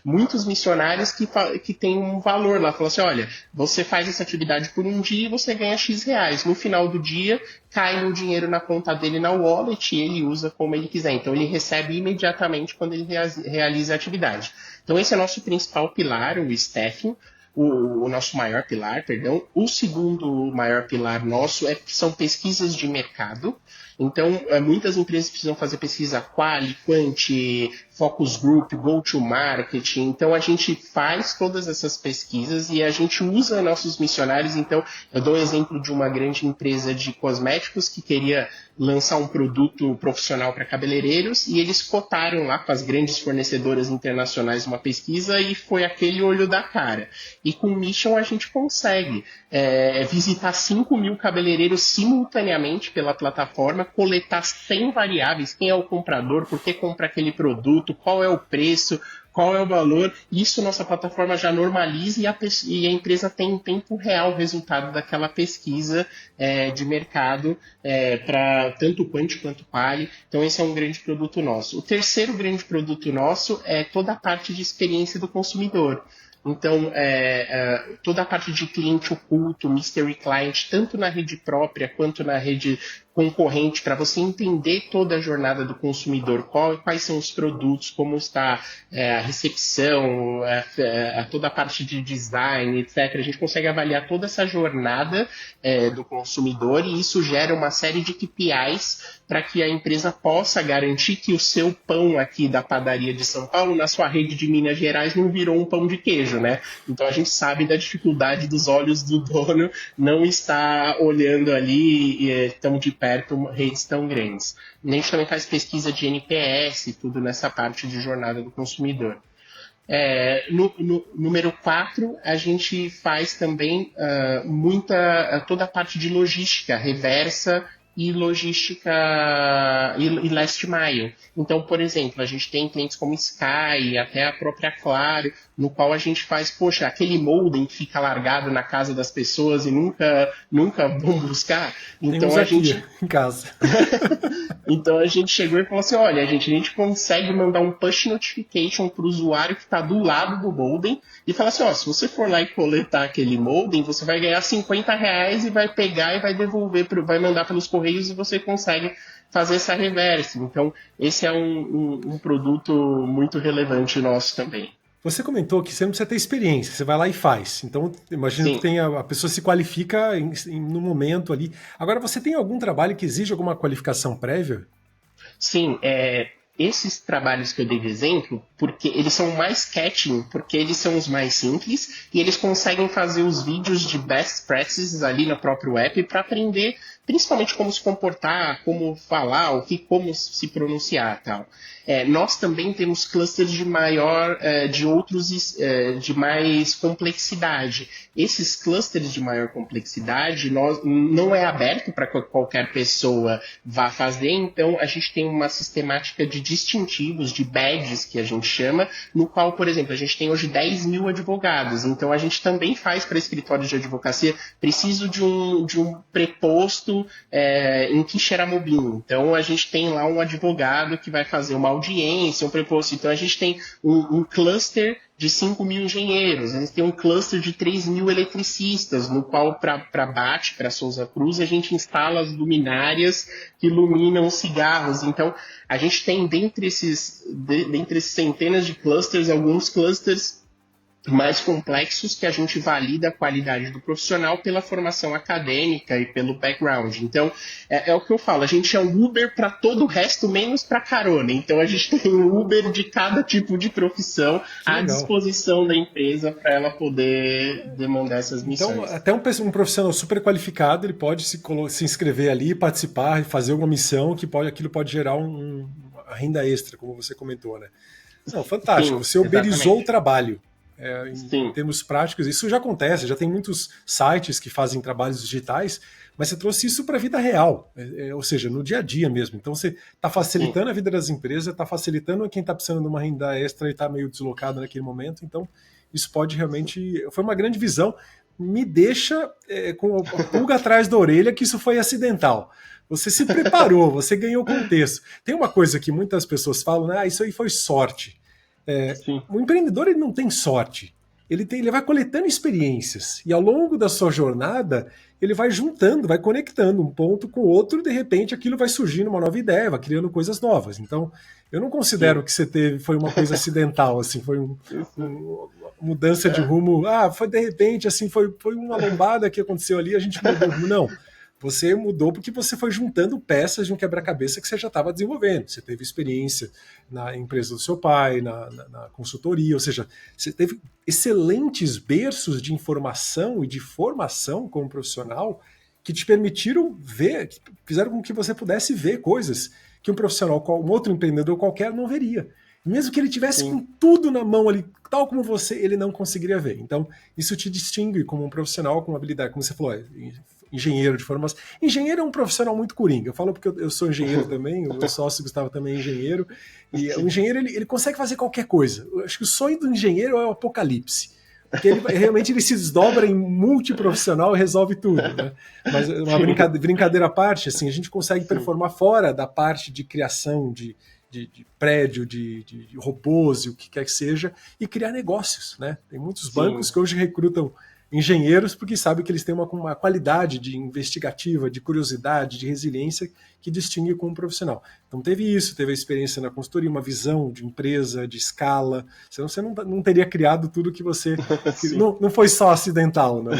muitos missionários que têm um valor lá. Falam assim, olha, você faz essa atividade por um dia e você ganha X reais. No final do dia, cai o dinheiro na conta dele na wallet e ele usa como ele quiser. Então, ele recebe imediatamente quando ele realiza a atividade. Então, esse é o nosso principal pilar, o staffing. O nosso maior pilar, perdão. O segundo maior pilar nosso são pesquisas de mercado. Então, muitas empresas precisam fazer pesquisa quali, quanti, focus group, go-to-market. Então, a gente faz todas essas pesquisas e a gente usa nossos missionários. Então, eu dou um exemplo de uma grande empresa de cosméticos que queria lançar um produto profissional para cabeleireiros e eles cotaram lá com as grandes fornecedoras internacionais uma pesquisa e foi aquele olho da cara. E com o Mission a gente consegue visitar 5 mil cabeleireiros simultaneamente pela plataforma, coletar 100 variáveis, quem é o comprador, por que compra aquele produto, qual é o preço, qual é o valor. Isso nossa plataforma já normaliza e a empresa tem em tempo real o resultado daquela pesquisa de mercado para tanto quanti quanto quali. Então esse é um grande produto nosso. O terceiro grande produto nosso é toda a parte de experiência do consumidor. Então, toda a parte de cliente oculto, mystery client, tanto na rede própria quanto na rede concorrente, para você entender toda a jornada do consumidor, quais são os produtos, como está a recepção, toda a parte de design, etc. A gente consegue avaliar toda essa jornada do consumidor e isso gera uma série de KPIs para que a empresa possa garantir que o seu pão aqui da padaria de São Paulo, na sua rede de Minas Gerais, não virou um pão de queijo, né? Então a gente sabe da dificuldade dos olhos do dono não estar olhando ali tão de perto redes tão grandes. A gente também faz pesquisa de NPS, tudo nessa parte de jornada do consumidor. Número 4, a gente faz também toda a parte de logística reversa e logística e last mile. Então, por exemplo, a gente tem clientes como Sky, até a própria Claro, no qual a gente faz, aquele modem que fica largado na casa das pessoas e nunca vão buscar. Então a gente em casa. Então a gente chegou e falou assim, olha, a gente consegue mandar um push notification para o usuário que está do lado do modem e falar assim, se você for lá e coletar aquele modem, você vai ganhar R$50 e vai pegar e vai devolver, vai mandar pelos correios e você consegue fazer essa reversa. Então esse é um produto muito relevante nosso também. Você comentou que você não precisa ter experiência, você vai lá e faz. Então, imagino Sim. que a pessoa se qualifica no momento ali. Agora, você tem algum trabalho que exige alguma qualificação prévia? Sim, esses trabalhos que eu dei de exemplo, porque eles são mais catching, porque eles são os mais simples e eles conseguem fazer os vídeos de best practices ali no próprio app para aprender principalmente como se comportar, como falar, como se pronunciar e tal. Nós também temos clusters de de mais complexidade. Esses clusters de maior complexidade não é aberto para que qualquer pessoa vá fazer, então a gente tem uma sistemática de distintivos, de badges, que a gente chama, no qual, por exemplo, a gente tem hoje 10 mil advogados. Então, a gente também faz para escritórios de advocacia, preciso de um preposto em Quixeramobim. Então, a gente tem lá um advogado que vai fazer uma audiência, um preposto. Então, a gente tem um cluster de 5 mil engenheiros, a gente tem um cluster de 3 mil eletricistas, no qual, para BAT, para Souza Cruz, a gente instala as luminárias que iluminam os cigarros. Então, a gente tem, dentre esses centenas de clusters, alguns clusters mais complexos que a gente valida a qualidade do profissional pela formação acadêmica e pelo background. Então, é o que eu falo, a gente é um Uber para todo o resto, menos para carona. Então, a gente tem um Uber de cada tipo de profissão à disposição da empresa para ela poder demandar essas missões. Então, até um profissional super qualificado, ele pode se inscrever ali, participar e fazer uma missão que aquilo pode gerar uma renda extra, como você comentou, né? Não, fantástico, você uberizou o trabalho. Em termos práticos, isso já acontece, já tem muitos sites que fazem trabalhos digitais, mas você trouxe isso para a vida real, ou seja, no dia a dia mesmo. Então você está facilitando a vida das empresas, está facilitando quem está precisando de uma renda extra e está meio deslocado naquele momento. Então isso pode realmente... Foi uma grande visão, me deixa com a pulga atrás da orelha que isso foi acidental. Você se preparou, você ganhou contexto. Tem uma coisa que muitas pessoas falam, né? Isso aí foi sorte. O empreendedor ele não tem sorte, ele vai coletando experiências e ao longo da sua jornada ele vai juntando, vai conectando um ponto com o outro e de repente aquilo vai surgindo uma nova ideia, vai criando coisas novas. Então eu não considero que você teve foi uma coisa acidental, assim, foi uma mudança de rumo, foi de repente, assim, foi uma lombada que aconteceu ali, a gente mudou o rumo. Não. Você mudou porque você foi juntando peças de um quebra-cabeça que você já estava desenvolvendo. Você teve experiência na empresa do seu pai, na consultoria, ou seja, você teve excelentes berços de informação e de formação como profissional que te permitiram ver, que fizeram com que você pudesse ver coisas que um profissional, um outro empreendedor qualquer não veria. Mesmo que ele tivesse com tudo na mão ali, tal como você, ele não conseguiria ver. Então, isso te distingue como um profissional com habilidade, como você falou, engenheiro de formação. Engenheiro é um profissional muito coringa. Eu falo porque eu sou engenheiro também, o meu sócio Gustavo também é engenheiro, e o engenheiro ele consegue fazer qualquer coisa. Eu acho que o sonho do engenheiro é o apocalipse. Porque realmente ele se desdobra em multiprofissional e resolve tudo, né? Mas uma brincadeira à parte, assim, a gente consegue performar fora da parte de criação de prédio, de robôs e o que quer que seja, e criar negócios, né? Tem muitos bancos que hoje recrutam engenheiros porque sabem que eles têm uma qualidade de investigativa, de curiosidade, de resiliência que distingue como profissional. Então teve isso, teve a experiência na consultoria, uma visão de empresa, de escala, senão você não teria criado tudo que você... não foi só acidental, né?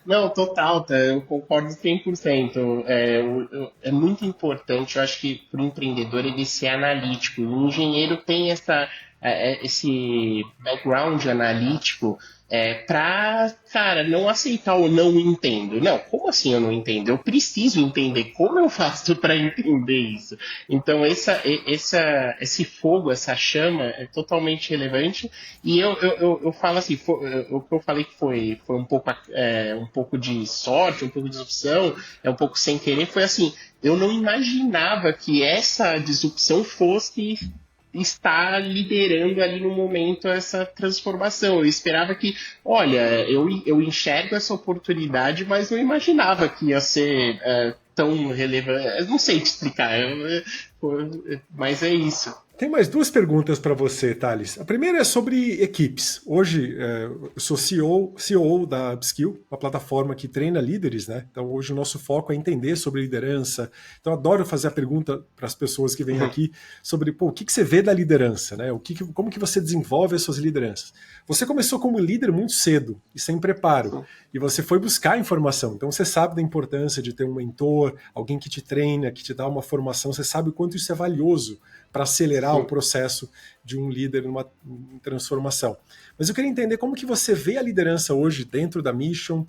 Não, total, eu concordo 100%. É muito importante, eu acho que para o empreendedor ele ser analítico. O engenheiro tem esse background analítico para, cara, não aceitar o não entendo. Não, como assim eu não entendo? Eu preciso entender. Como eu faço para entender isso? Então, esse fogo, essa chama é totalmente relevante. E eu falo assim, o que eu falei que foi um pouco de sorte, um pouco de disrupção, um pouco sem querer, foi assim, eu não imaginava que essa disrupção fosse estar liderando ali no momento essa transformação. Eu esperava que, olha, eu enxergo essa oportunidade, mas não imaginava que ia ser tão relevante. Eu não sei te explicar, mas é isso. Tem mais duas perguntas para você, Thales. A primeira é sobre equipes. Hoje eu sou CEO da Upskill, uma plataforma que treina líderes, né? Então hoje o nosso foco é entender sobre liderança. Então eu adoro fazer a pergunta para as pessoas que vêm aqui sobre o que você vê da liderança, né? Como que você desenvolve as suas lideranças. Você começou como líder muito cedo e sem preparo. E você foi buscar informação. Então você sabe da importância de ter um mentor, alguém que te treina, que te dá uma formação. Você sabe o quanto isso é valioso para acelerar o processo de um líder numa transformação. Mas eu queria entender como que você vê a liderança hoje dentro da Mission,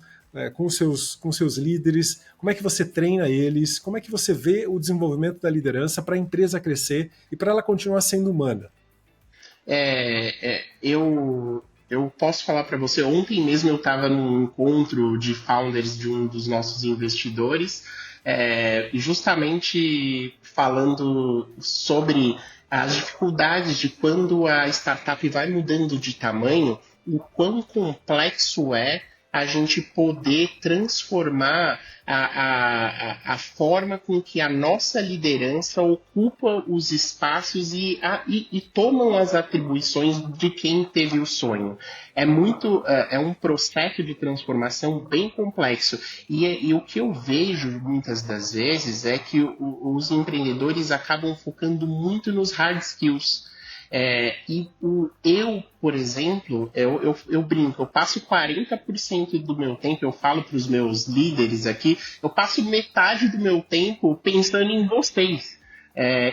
com seus líderes, como é que você treina eles, como é que você vê o desenvolvimento da liderança para a empresa crescer e para ela continuar sendo humana. Eu posso falar para você, ontem mesmo eu estava num encontro de founders de um dos nossos investidores, justamente falando sobre as dificuldades de quando a startup vai mudando de tamanho, o quão complexo é a gente poder transformar a forma com que a nossa liderança ocupa os espaços e tomam as atribuições de quem teve o sonho. É um processo de transformação bem complexo. E o que eu vejo muitas das vezes é que os empreendedores acabam focando muito nos hard skills. Eu, por exemplo, eu brinco, eu passo 40% do meu tempo, eu falo para os meus líderes aqui, eu passo metade do meu tempo pensando em vocês.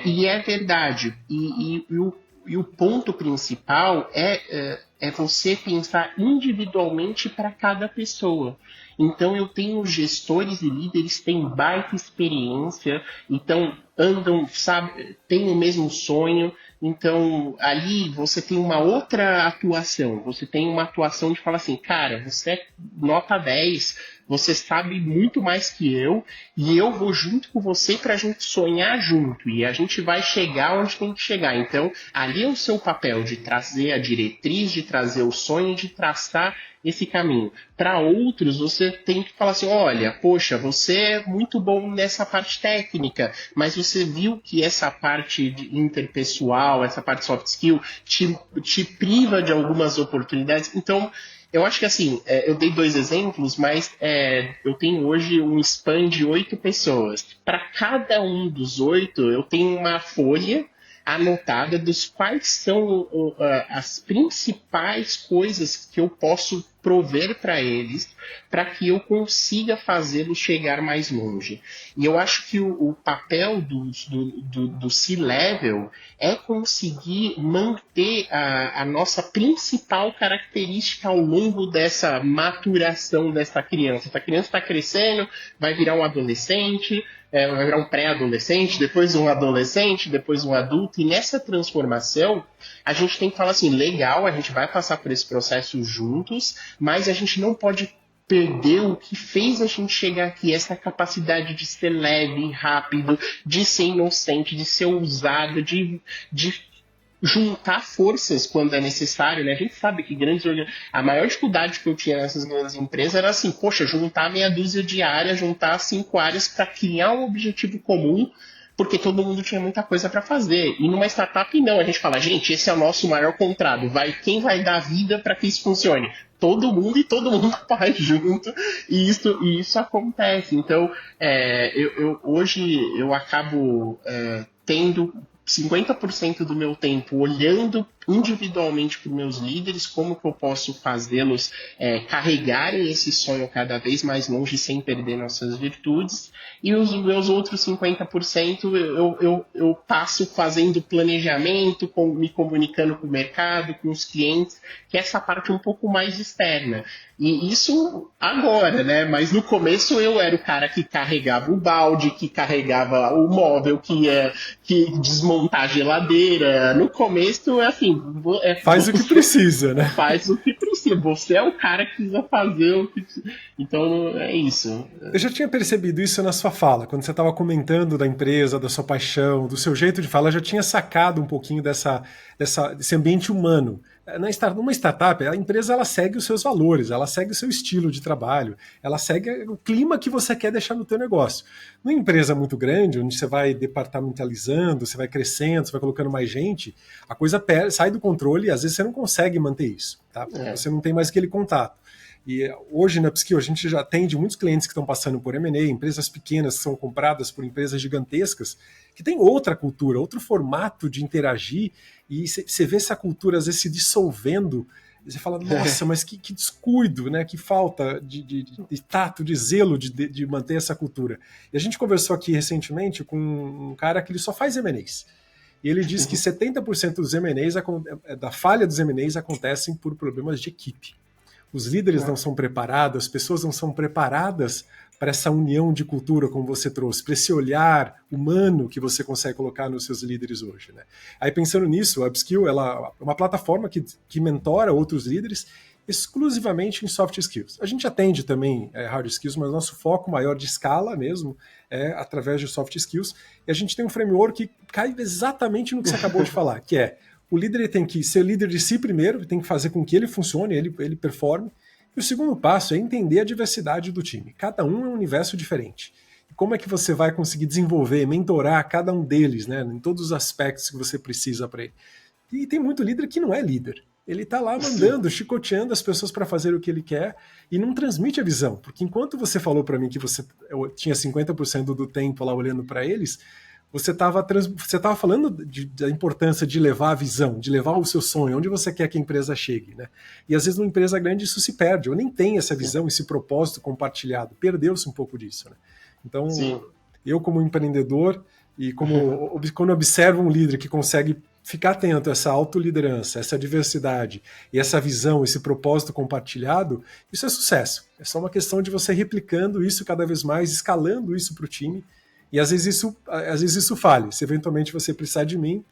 E é verdade. E o ponto principal é você pensar individualmente para cada pessoa. Então eu tenho gestores e líderes que têm baita experiência, então andam, sabe, têm o mesmo sonho. Então, ali você tem uma outra atuação. Você tem uma atuação de falar assim, cara, você é nota 10, você sabe muito mais que eu, e eu vou junto com você para a gente sonhar junto, e a gente vai chegar onde tem que chegar. Então, ali é o seu papel de trazer a diretriz, de trazer o sonho, de traçar esse caminho. Para outros, você tem que falar assim, olha, poxa, você é muito bom nessa parte técnica, mas você viu que essa parte interpessoal, essa parte soft skill, te priva de algumas oportunidades. Então, eu acho que assim, eu dei 2 exemplos, mas eu tenho hoje um span de 8 pessoas. Para cada um dos 8, eu tenho uma folha anotada dos quais são as principais coisas que eu posso prover para eles, para que eu consiga fazê-los chegar mais longe. E eu acho que o papel do C-Level é conseguir manter a nossa principal característica ao longo dessa maturação dessa criança. Essa criança está crescendo, vai virar um adolescente, vai virar um pré-adolescente, depois um adolescente, depois um adulto, e nessa transformação a gente tem que falar assim, legal, a gente vai passar por esse processo juntos, mas a gente não pode perder o que fez a gente chegar aqui, essa capacidade de ser leve, rápido, de ser inocente, de ser ousado, de juntar forças quando é necessário, né? A gente sabe que a maior dificuldade que eu tinha nessas grandes empresas era assim, poxa, juntar meia dúzia de áreas, juntar 5 áreas para criar um objetivo comum, porque todo mundo tinha muita coisa para fazer. E numa startup não, a gente fala, gente, esse é o nosso maior contrato, quem vai dar vida para que isso funcione? Todo mundo, e todo mundo faz junto, e isso acontece. Então, hoje eu acabo tendo 50% do meu tempo olhando individualmente para os meus líderes, como que eu posso fazê-los carregarem esse sonho cada vez mais longe sem perder nossas virtudes, e os meus outros 50% eu passo fazendo planejamento, me comunicando com o mercado, com os clientes, que é essa parte um pouco mais externa. E isso agora, né? Mas no começo eu era o cara que carregava o balde, que carregava o móvel, que desmontar a geladeira. No começo é assim... Faz o que precisa, né? Faz o que precisa. Você é o cara que precisa fazer o que... Então é isso. Eu já tinha percebido isso na sua fala, quando você estava comentando da empresa, da sua paixão, do seu jeito de falar, eu já tinha sacado um pouquinho desse ambiente humano. Numa startup, a empresa ela segue os seus valores, ela segue o seu estilo de trabalho, ela segue o clima que você quer deixar no teu negócio. Numa empresa muito grande, onde você vai departamentalizando, você vai crescendo, você vai colocando mais gente, a coisa sai do controle e às vezes você não consegue manter isso, tá? Você não tem mais aquele contato. E hoje na Upskill a gente já atende muitos clientes que estão passando por M&A, empresas pequenas que são compradas por empresas gigantescas, que tem outra cultura, outro formato de interagir, e você vê essa cultura às vezes se dissolvendo, e você fala, nossa, mas que descuido, né? Que falta de tato, de zelo de manter essa cultura. E a gente conversou aqui recentemente com um cara que ele só faz M&As. E ele diz que 70% dos M&As, da falha dos M&As acontecem por problemas de equipe. Os líderes não são preparados, as pessoas não são preparadas para essa união de cultura, como você trouxe, para esse olhar humano que você consegue colocar nos seus líderes hoje, né? Aí pensando nisso, a Upskill ela é uma plataforma que mentora outros líderes exclusivamente em soft skills. A gente atende também hard skills, mas nosso foco maior de escala mesmo é através de soft skills. E a gente tem um framework que cai exatamente no que você acabou de falar, que é o líder ele tem que ser líder de si primeiro, tem que fazer com que ele funcione, ele performe. E o segundo passo é entender a diversidade do time. Cada um é um universo diferente. E como é que você vai conseguir desenvolver, mentorar cada um deles, né, em todos os aspectos que você precisa para ele? E tem muito líder que não é líder. Ele está lá mandando, chicoteando as pessoas para fazer o que ele quer e não transmite a visão. Porque enquanto você falou para mim que você tinha 50% do tempo lá olhando para eles, você estava falando da importância de levar a visão, de levar o seu sonho, onde você quer que a empresa chegue, né? E às vezes numa empresa grande isso se perde, ou nem tem essa visão, esse propósito compartilhado. Perdeu-se um pouco disso, né? Então, eu como empreendedor e quando observo um líder que consegue ficar atento a essa autoliderança, essa diversidade e essa visão, esse propósito compartilhado, isso é sucesso. É só uma questão de você replicando isso cada vez mais, escalando isso para o time. E às vezes isso falha. Se eventualmente você precisar de mim,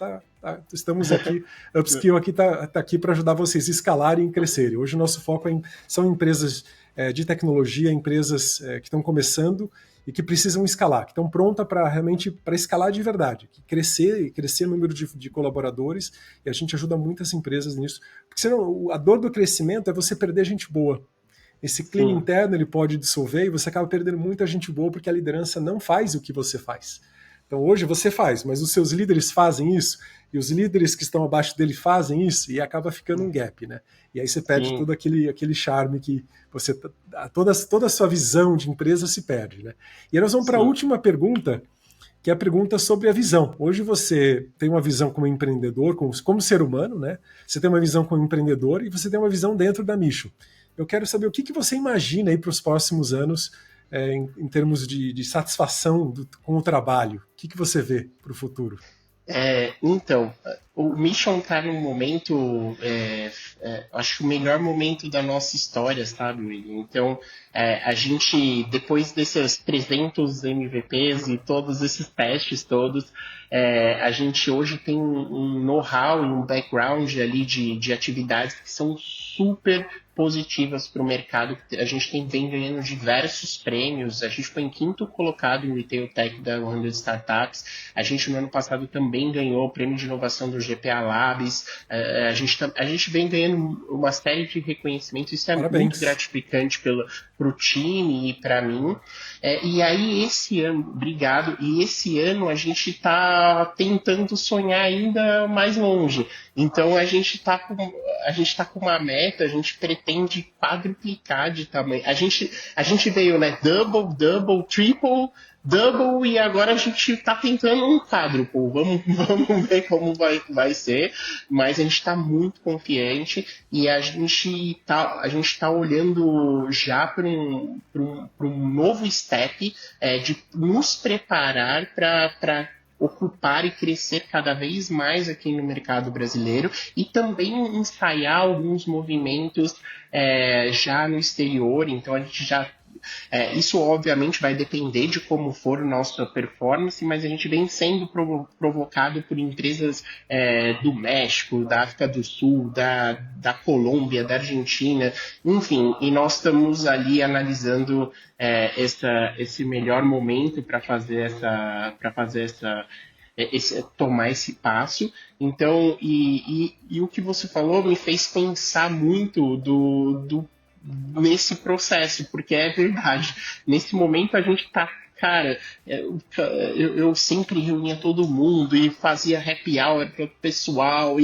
estamos aqui, Upskill aqui tá aqui para ajudar vocês a escalarem e crescerem. Hoje o nosso foco são empresas de tecnologia, empresas que estão começando e que precisam escalar, que estão prontas para escalar de verdade, crescer o número de colaboradores, e a gente ajuda muitas empresas nisso. Porque senão a dor do crescimento é você perder gente boa. Esse clima interno ele pode dissolver e você acaba perdendo muita gente boa porque a liderança não faz o que você faz. Então hoje você faz, mas os seus líderes fazem isso, e os líderes que estão abaixo dele fazem isso, e acaba ficando um gap, né? E aí você perde todo aquele charme que você... Toda a sua visão de empresa se perde, né? E aí nós vamos para a última pergunta, que é a pergunta sobre a visão. Hoje você tem uma visão como empreendedor, como ser humano, né? Você tem uma visão como empreendedor e você tem uma visão dentro da Mission. Eu quero saber o que você imagina aí para os próximos anos em termos de satisfação com o trabalho. O que você vê para o futuro? Então, o Mission está num momento, acho que o melhor momento da nossa história, sabe, William? Então, a gente, depois desses 300 MVPs e todos esses testes todos, a gente hoje tem um know-how e um background ali de atividades que são super positivas para o mercado. A gente vem ganhando diversos prêmios. A gente foi em 5º colocado em Retail Tech da 100 Startups. A gente no ano passado também ganhou o prêmio de inovação do GPA Labs. A gente vem ganhando uma série de reconhecimentos. Isso é muito gratificante para o time e para mim. E aí esse ano, obrigado. E esse ano a gente está tentando sonhar ainda mais longe. Então a gente está com uma meta, a gente pretende quadruplicar de tamanho. A gente veio, né, double, triple, double, e agora a gente está tentando um quádruplo. Vamos ver como vai ser, mas a gente está muito confiante e a gente tá olhando já para um novo step de nos preparar para ocupar e crescer cada vez mais aqui no mercado brasileiro e também ensaiar alguns movimentos já no exterior. Então a gente já... isso obviamente vai depender de como for a nossa performance, mas a gente vem sendo provocado por empresas do México, da África do Sul, da Colômbia, da Argentina, enfim, e nós estamos ali analisando esse melhor momento para tomar esse passo. Então, e o que você falou me fez pensar muito nesse processo, porque é verdade. Nesse momento a gente tá, cara, eu sempre reunia todo mundo e fazia happy hour para o pessoal,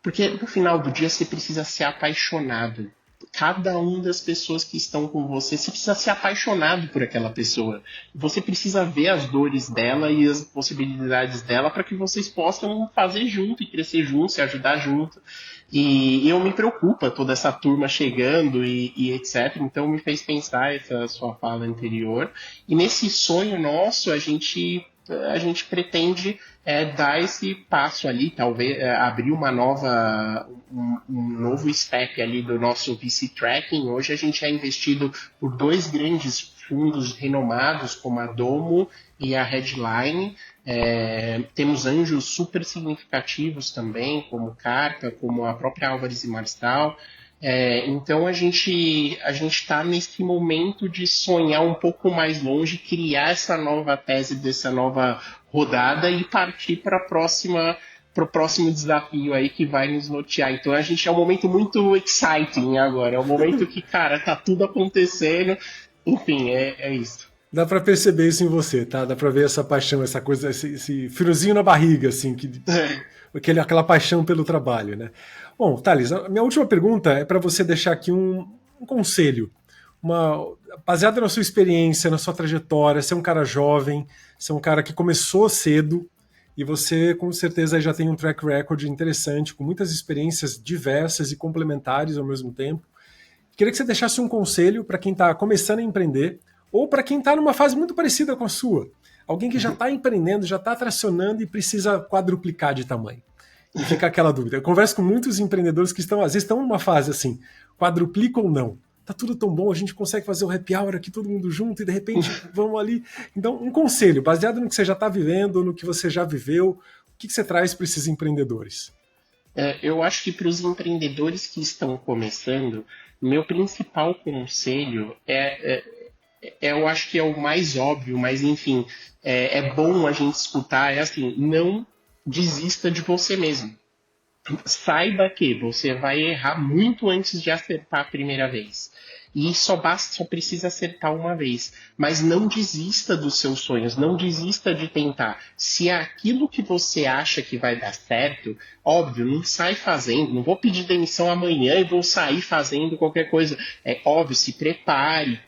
porque no final do dia você precisa ser apaixonado. Cada uma das pessoas que estão com você precisa ser apaixonado por aquela pessoa. Você precisa ver as dores dela e as possibilidades dela para que vocês possam fazer junto e crescer junto, se ajudar junto. E eu me preocupa toda essa turma chegando e etc. Então me fez pensar essa sua fala anterior. E nesse sonho nosso, a gente pretende dar esse passo ali, talvez abrir um novo step ali do nosso VC Tracking. Hoje a gente é investido por 2 grandes fundos renomados, como a Domo e a Headline. Temos anjos super significativos também, como Carta, como a própria Álvares e Marçal. Então a gente está nesse momento de sonhar um pouco mais longe, criar essa nova tese dessa nova rodada e partir para o próximo desafio aí que vai nos nortear. Então a gente é um momento muito exciting agora, é um momento que, cara, tá tudo acontecendo. Enfim, é isso. Dá pra perceber isso em você, tá? Dá pra ver essa paixão, essa coisa, esse friozinho na barriga, assim, aquela paixão pelo trabalho, né? Bom, Thales, a minha última pergunta é para você deixar aqui um conselho. Baseado na sua experiência, na sua trajetória, você é um cara jovem, você é um cara que começou cedo, e você, com certeza, já tem um track record interessante, com muitas experiências diversas e complementares ao mesmo tempo. Queria que você deixasse um conselho para quem está começando a empreender, ou para quem está numa fase muito parecida com a sua. Alguém que já está empreendendo, já está tracionando e precisa quadruplicar de tamanho. E fica aquela dúvida. Eu converso com muitos empreendedores que às vezes estão numa fase assim, quadruplica ou não. Tá tudo tão bom, a gente consegue fazer o happy hour aqui todo mundo junto e de repente vamos ali. Então, um conselho, baseado no que você já está vivendo, no que você já viveu, o que você traz para esses empreendedores? Eu acho que para os empreendedores que estão começando, meu principal conselho eu acho que é o mais óbvio, mas enfim, é bom a gente escutar, assim, não desista de você mesmo. Saiba que você vai errar muito antes de acertar a primeira vez. E só precisa acertar uma vez. Mas não desista dos seus sonhos, não desista de tentar. Se é aquilo que você acha que vai dar certo, óbvio, não sai fazendo. Não vou pedir demissão amanhã e vou sair fazendo qualquer coisa. É óbvio, se prepare,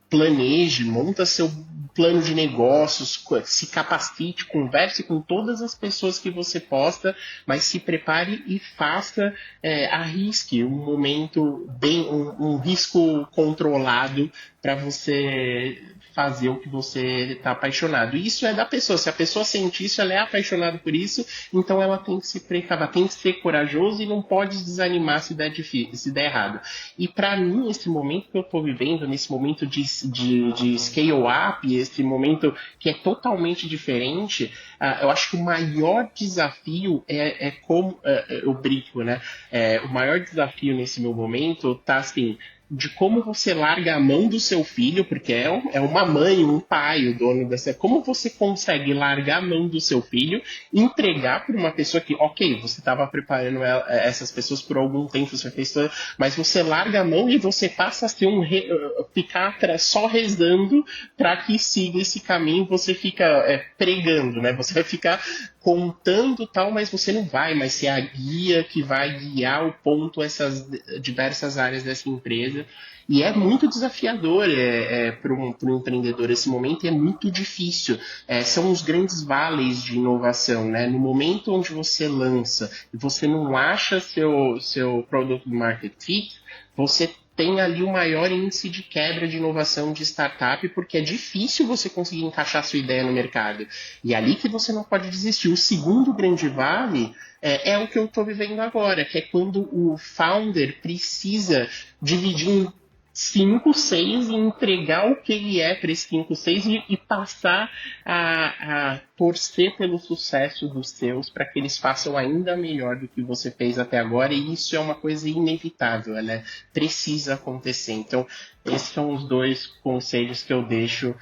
planeje, monta seu plano de negócios, se capacite, converse com todas as pessoas que você possa, mas se prepare e faça, arrisque um momento um risco controlado para você fazer o que você está apaixonado. Isso é da pessoa. Se a pessoa sente isso, ela é apaixonada por isso, então ela tem que se precaver, tem que ser corajosa e não pode desanimar se der difícil, se der errado. E para mim, esse momento que eu estou vivendo, nesse momento de scale up, esse momento que é totalmente diferente, eu acho que o maior desafio é como eu brinco, né? O maior desafio nesse meu momento tá assim, de como você larga a mão do seu filho, porque é uma mãe, um pai, o dono dessa... Como você consegue largar a mão do seu filho, entregar para uma pessoa que, ok, você estava preparando essas pessoas por algum tempo, você fez, mas você larga a mão e você passa a ser ficar só rezando para que siga esse caminho, você fica pregando, né? Você vai ficar contando tal, mas você não vai mais ser a guia que vai guiar o ponto essas diversas áreas dessa empresa. E é muito desafiador para um empreendedor esse momento, é muito difícil. São os grandes vales de inovação, né? No momento onde você lança e você não acha seu product market fit, você tem ali o maior índice de quebra de inovação de startup, porque é difícil você conseguir encaixar sua ideia no mercado. E é ali que você não pode desistir. O segundo grande vale é o que eu estou vivendo agora, que é quando o founder precisa dividir em 5, 6 e entregar o que ele é para esse 5, 6 e passar a torcer pelo sucesso dos seus para que eles façam ainda melhor do que você fez até agora, e isso é uma coisa inevitável, ela precisa acontecer. Então, esses são os 2 conselhos que eu deixo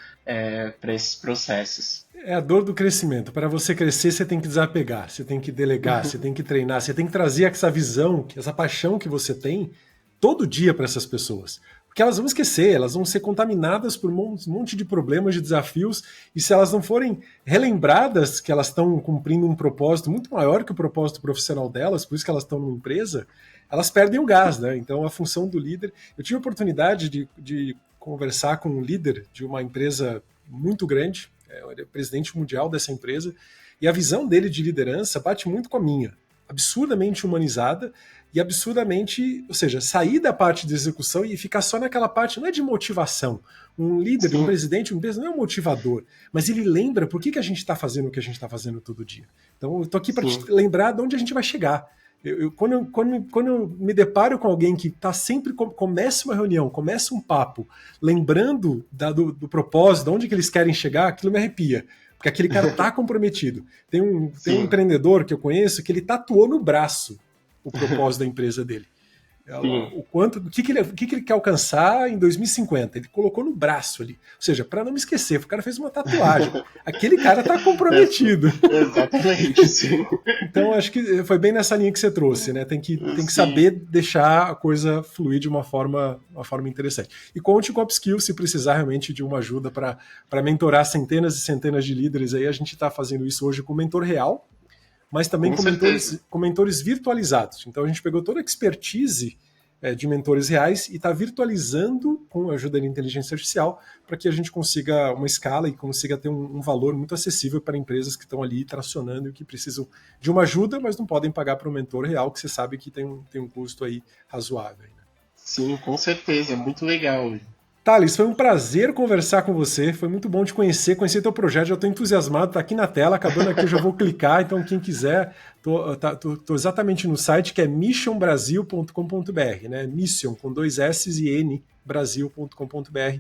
para esses processos. É a dor do crescimento. Para você crescer, você tem que desapegar, você tem que delegar, você tem que treinar, você tem que trazer essa visão, essa paixão que você tem todo dia para essas pessoas. Porque elas vão esquecer, elas vão ser contaminadas por um monte de problemas, de desafios, e se elas não forem relembradas que elas estão cumprindo um propósito muito maior que o propósito profissional delas, por isso que elas estão numa empresa, elas perdem o gás, né? Então a função do líder... Eu tive a oportunidade de conversar com um líder de uma empresa muito grande, ele é presidente mundial dessa empresa, e a visão dele de liderança bate muito com a minha, absurdamente humanizada, e absurdamente, ou seja, sair da parte de execução e ficar só naquela parte, não é de motivação. Um líder, Sim. Um presidente, uma empresa não é um motivador, mas ele lembra por que a gente está fazendo o que a gente está fazendo todo dia. Então eu estou aqui para te lembrar de onde a gente vai chegar. Quando eu me deparo com alguém que está sempre, começa uma reunião, começa um papo, lembrando do propósito, de onde que eles querem chegar, aquilo me arrepia. Porque aquele cara está comprometido. Tem um empreendedor que eu conheço que ele tatuou no braço o propósito da empresa dele. O que ele quer alcançar em 2050. Ele colocou no braço ali. Ou seja, para não me esquecer, o cara fez uma tatuagem. Aquele cara tá comprometido. Exatamente, sim. Então, acho que foi bem nessa linha que você trouxe, né? Tem que saber deixar a coisa fluir de uma forma interessante. E conte com a Upskill se precisar realmente de uma ajuda para mentorar centenas e centenas de líderes. Aí a gente está fazendo isso hoje com o mentor real, mas também com mentores virtualizados. Então a gente pegou toda a expertise de mentores reais e está virtualizando com a ajuda da inteligência artificial para que a gente consiga uma escala e consiga ter um valor muito acessível para empresas que estão ali tracionando e que precisam de uma ajuda, mas não podem pagar para um mentor real, que você sabe que tem um custo aí razoável. Né? Sim, com certeza, é muito legal. Thales, foi um prazer conversar com você, foi muito bom te conhecer teu projeto, já estou entusiasmado, está aqui na tela, acabando aqui eu já vou clicar, então quem quiser, estou exatamente no site que é missionbrasil.com.br, né? Mission com 2 S e N, brasil.com.br.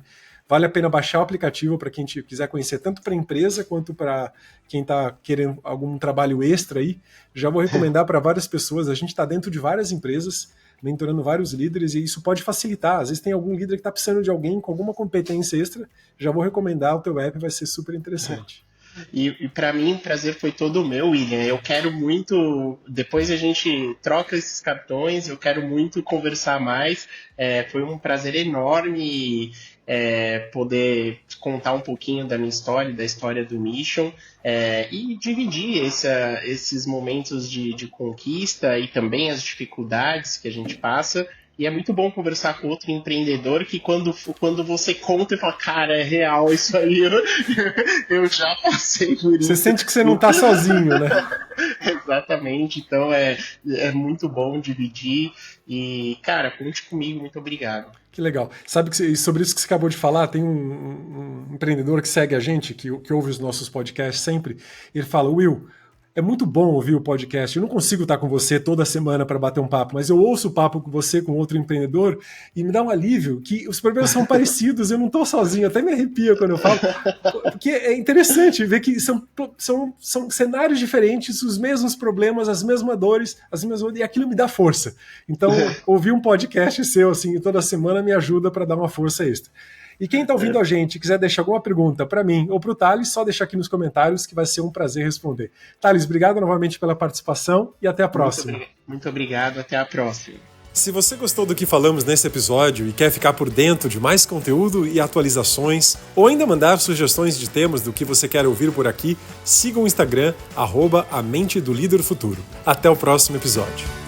Vale a pena baixar o aplicativo para quem quiser conhecer, tanto para a empresa quanto para quem está querendo algum trabalho extra aí. Já vou recomendar para várias pessoas, a gente está dentro de várias empresas, mentorando vários líderes, e isso pode facilitar. Às vezes tem algum líder que está precisando de alguém com alguma competência extra, já vou recomendar o teu app, vai ser super interessante. E para mim o prazer foi todo meu, William. Eu quero muito, depois a gente troca esses cartões, eu quero muito conversar mais. Foi um prazer enorme poder contar um pouquinho da minha história, da história do Mission, e dividir esses momentos de conquista e também as dificuldades que a gente passa. E é muito bom conversar com outro empreendedor que quando você conta e fala, cara, é real isso aí, eu já passei por isso. Você sente que você não está sozinho, né? Exatamente, então é muito bom dividir e, cara, conte comigo, muito obrigado. Que legal. Sabe que sobre isso que você acabou de falar, tem um empreendedor que segue a gente, que ouve os nossos podcasts sempre, ele fala, Will, é muito bom ouvir o podcast. Eu não consigo estar com você toda semana para bater um papo, mas eu ouço o papo com você, com outro empreendedor, e me dá um alívio que os problemas são parecidos, eu não estou sozinho, até me arrepia quando eu falo, porque é interessante ver que são cenários diferentes, os mesmos problemas, as mesmas dores, e aquilo me dá força. Então, ouvir um podcast seu assim toda semana me ajuda para dar uma força extra. E quem está ouvindo a gente quiser deixar alguma pergunta para mim ou para o Thales, só deixar aqui nos comentários que vai ser um prazer responder. Thales, obrigado novamente pela participação e até a próxima. Muito obrigado, até a próxima. Se você gostou do que falamos nesse episódio e quer ficar por dentro de mais conteúdo e atualizações, ou ainda mandar sugestões de temas do que você quer ouvir por aqui, siga o Instagram, @a mente do líder futuro. Até o próximo episódio.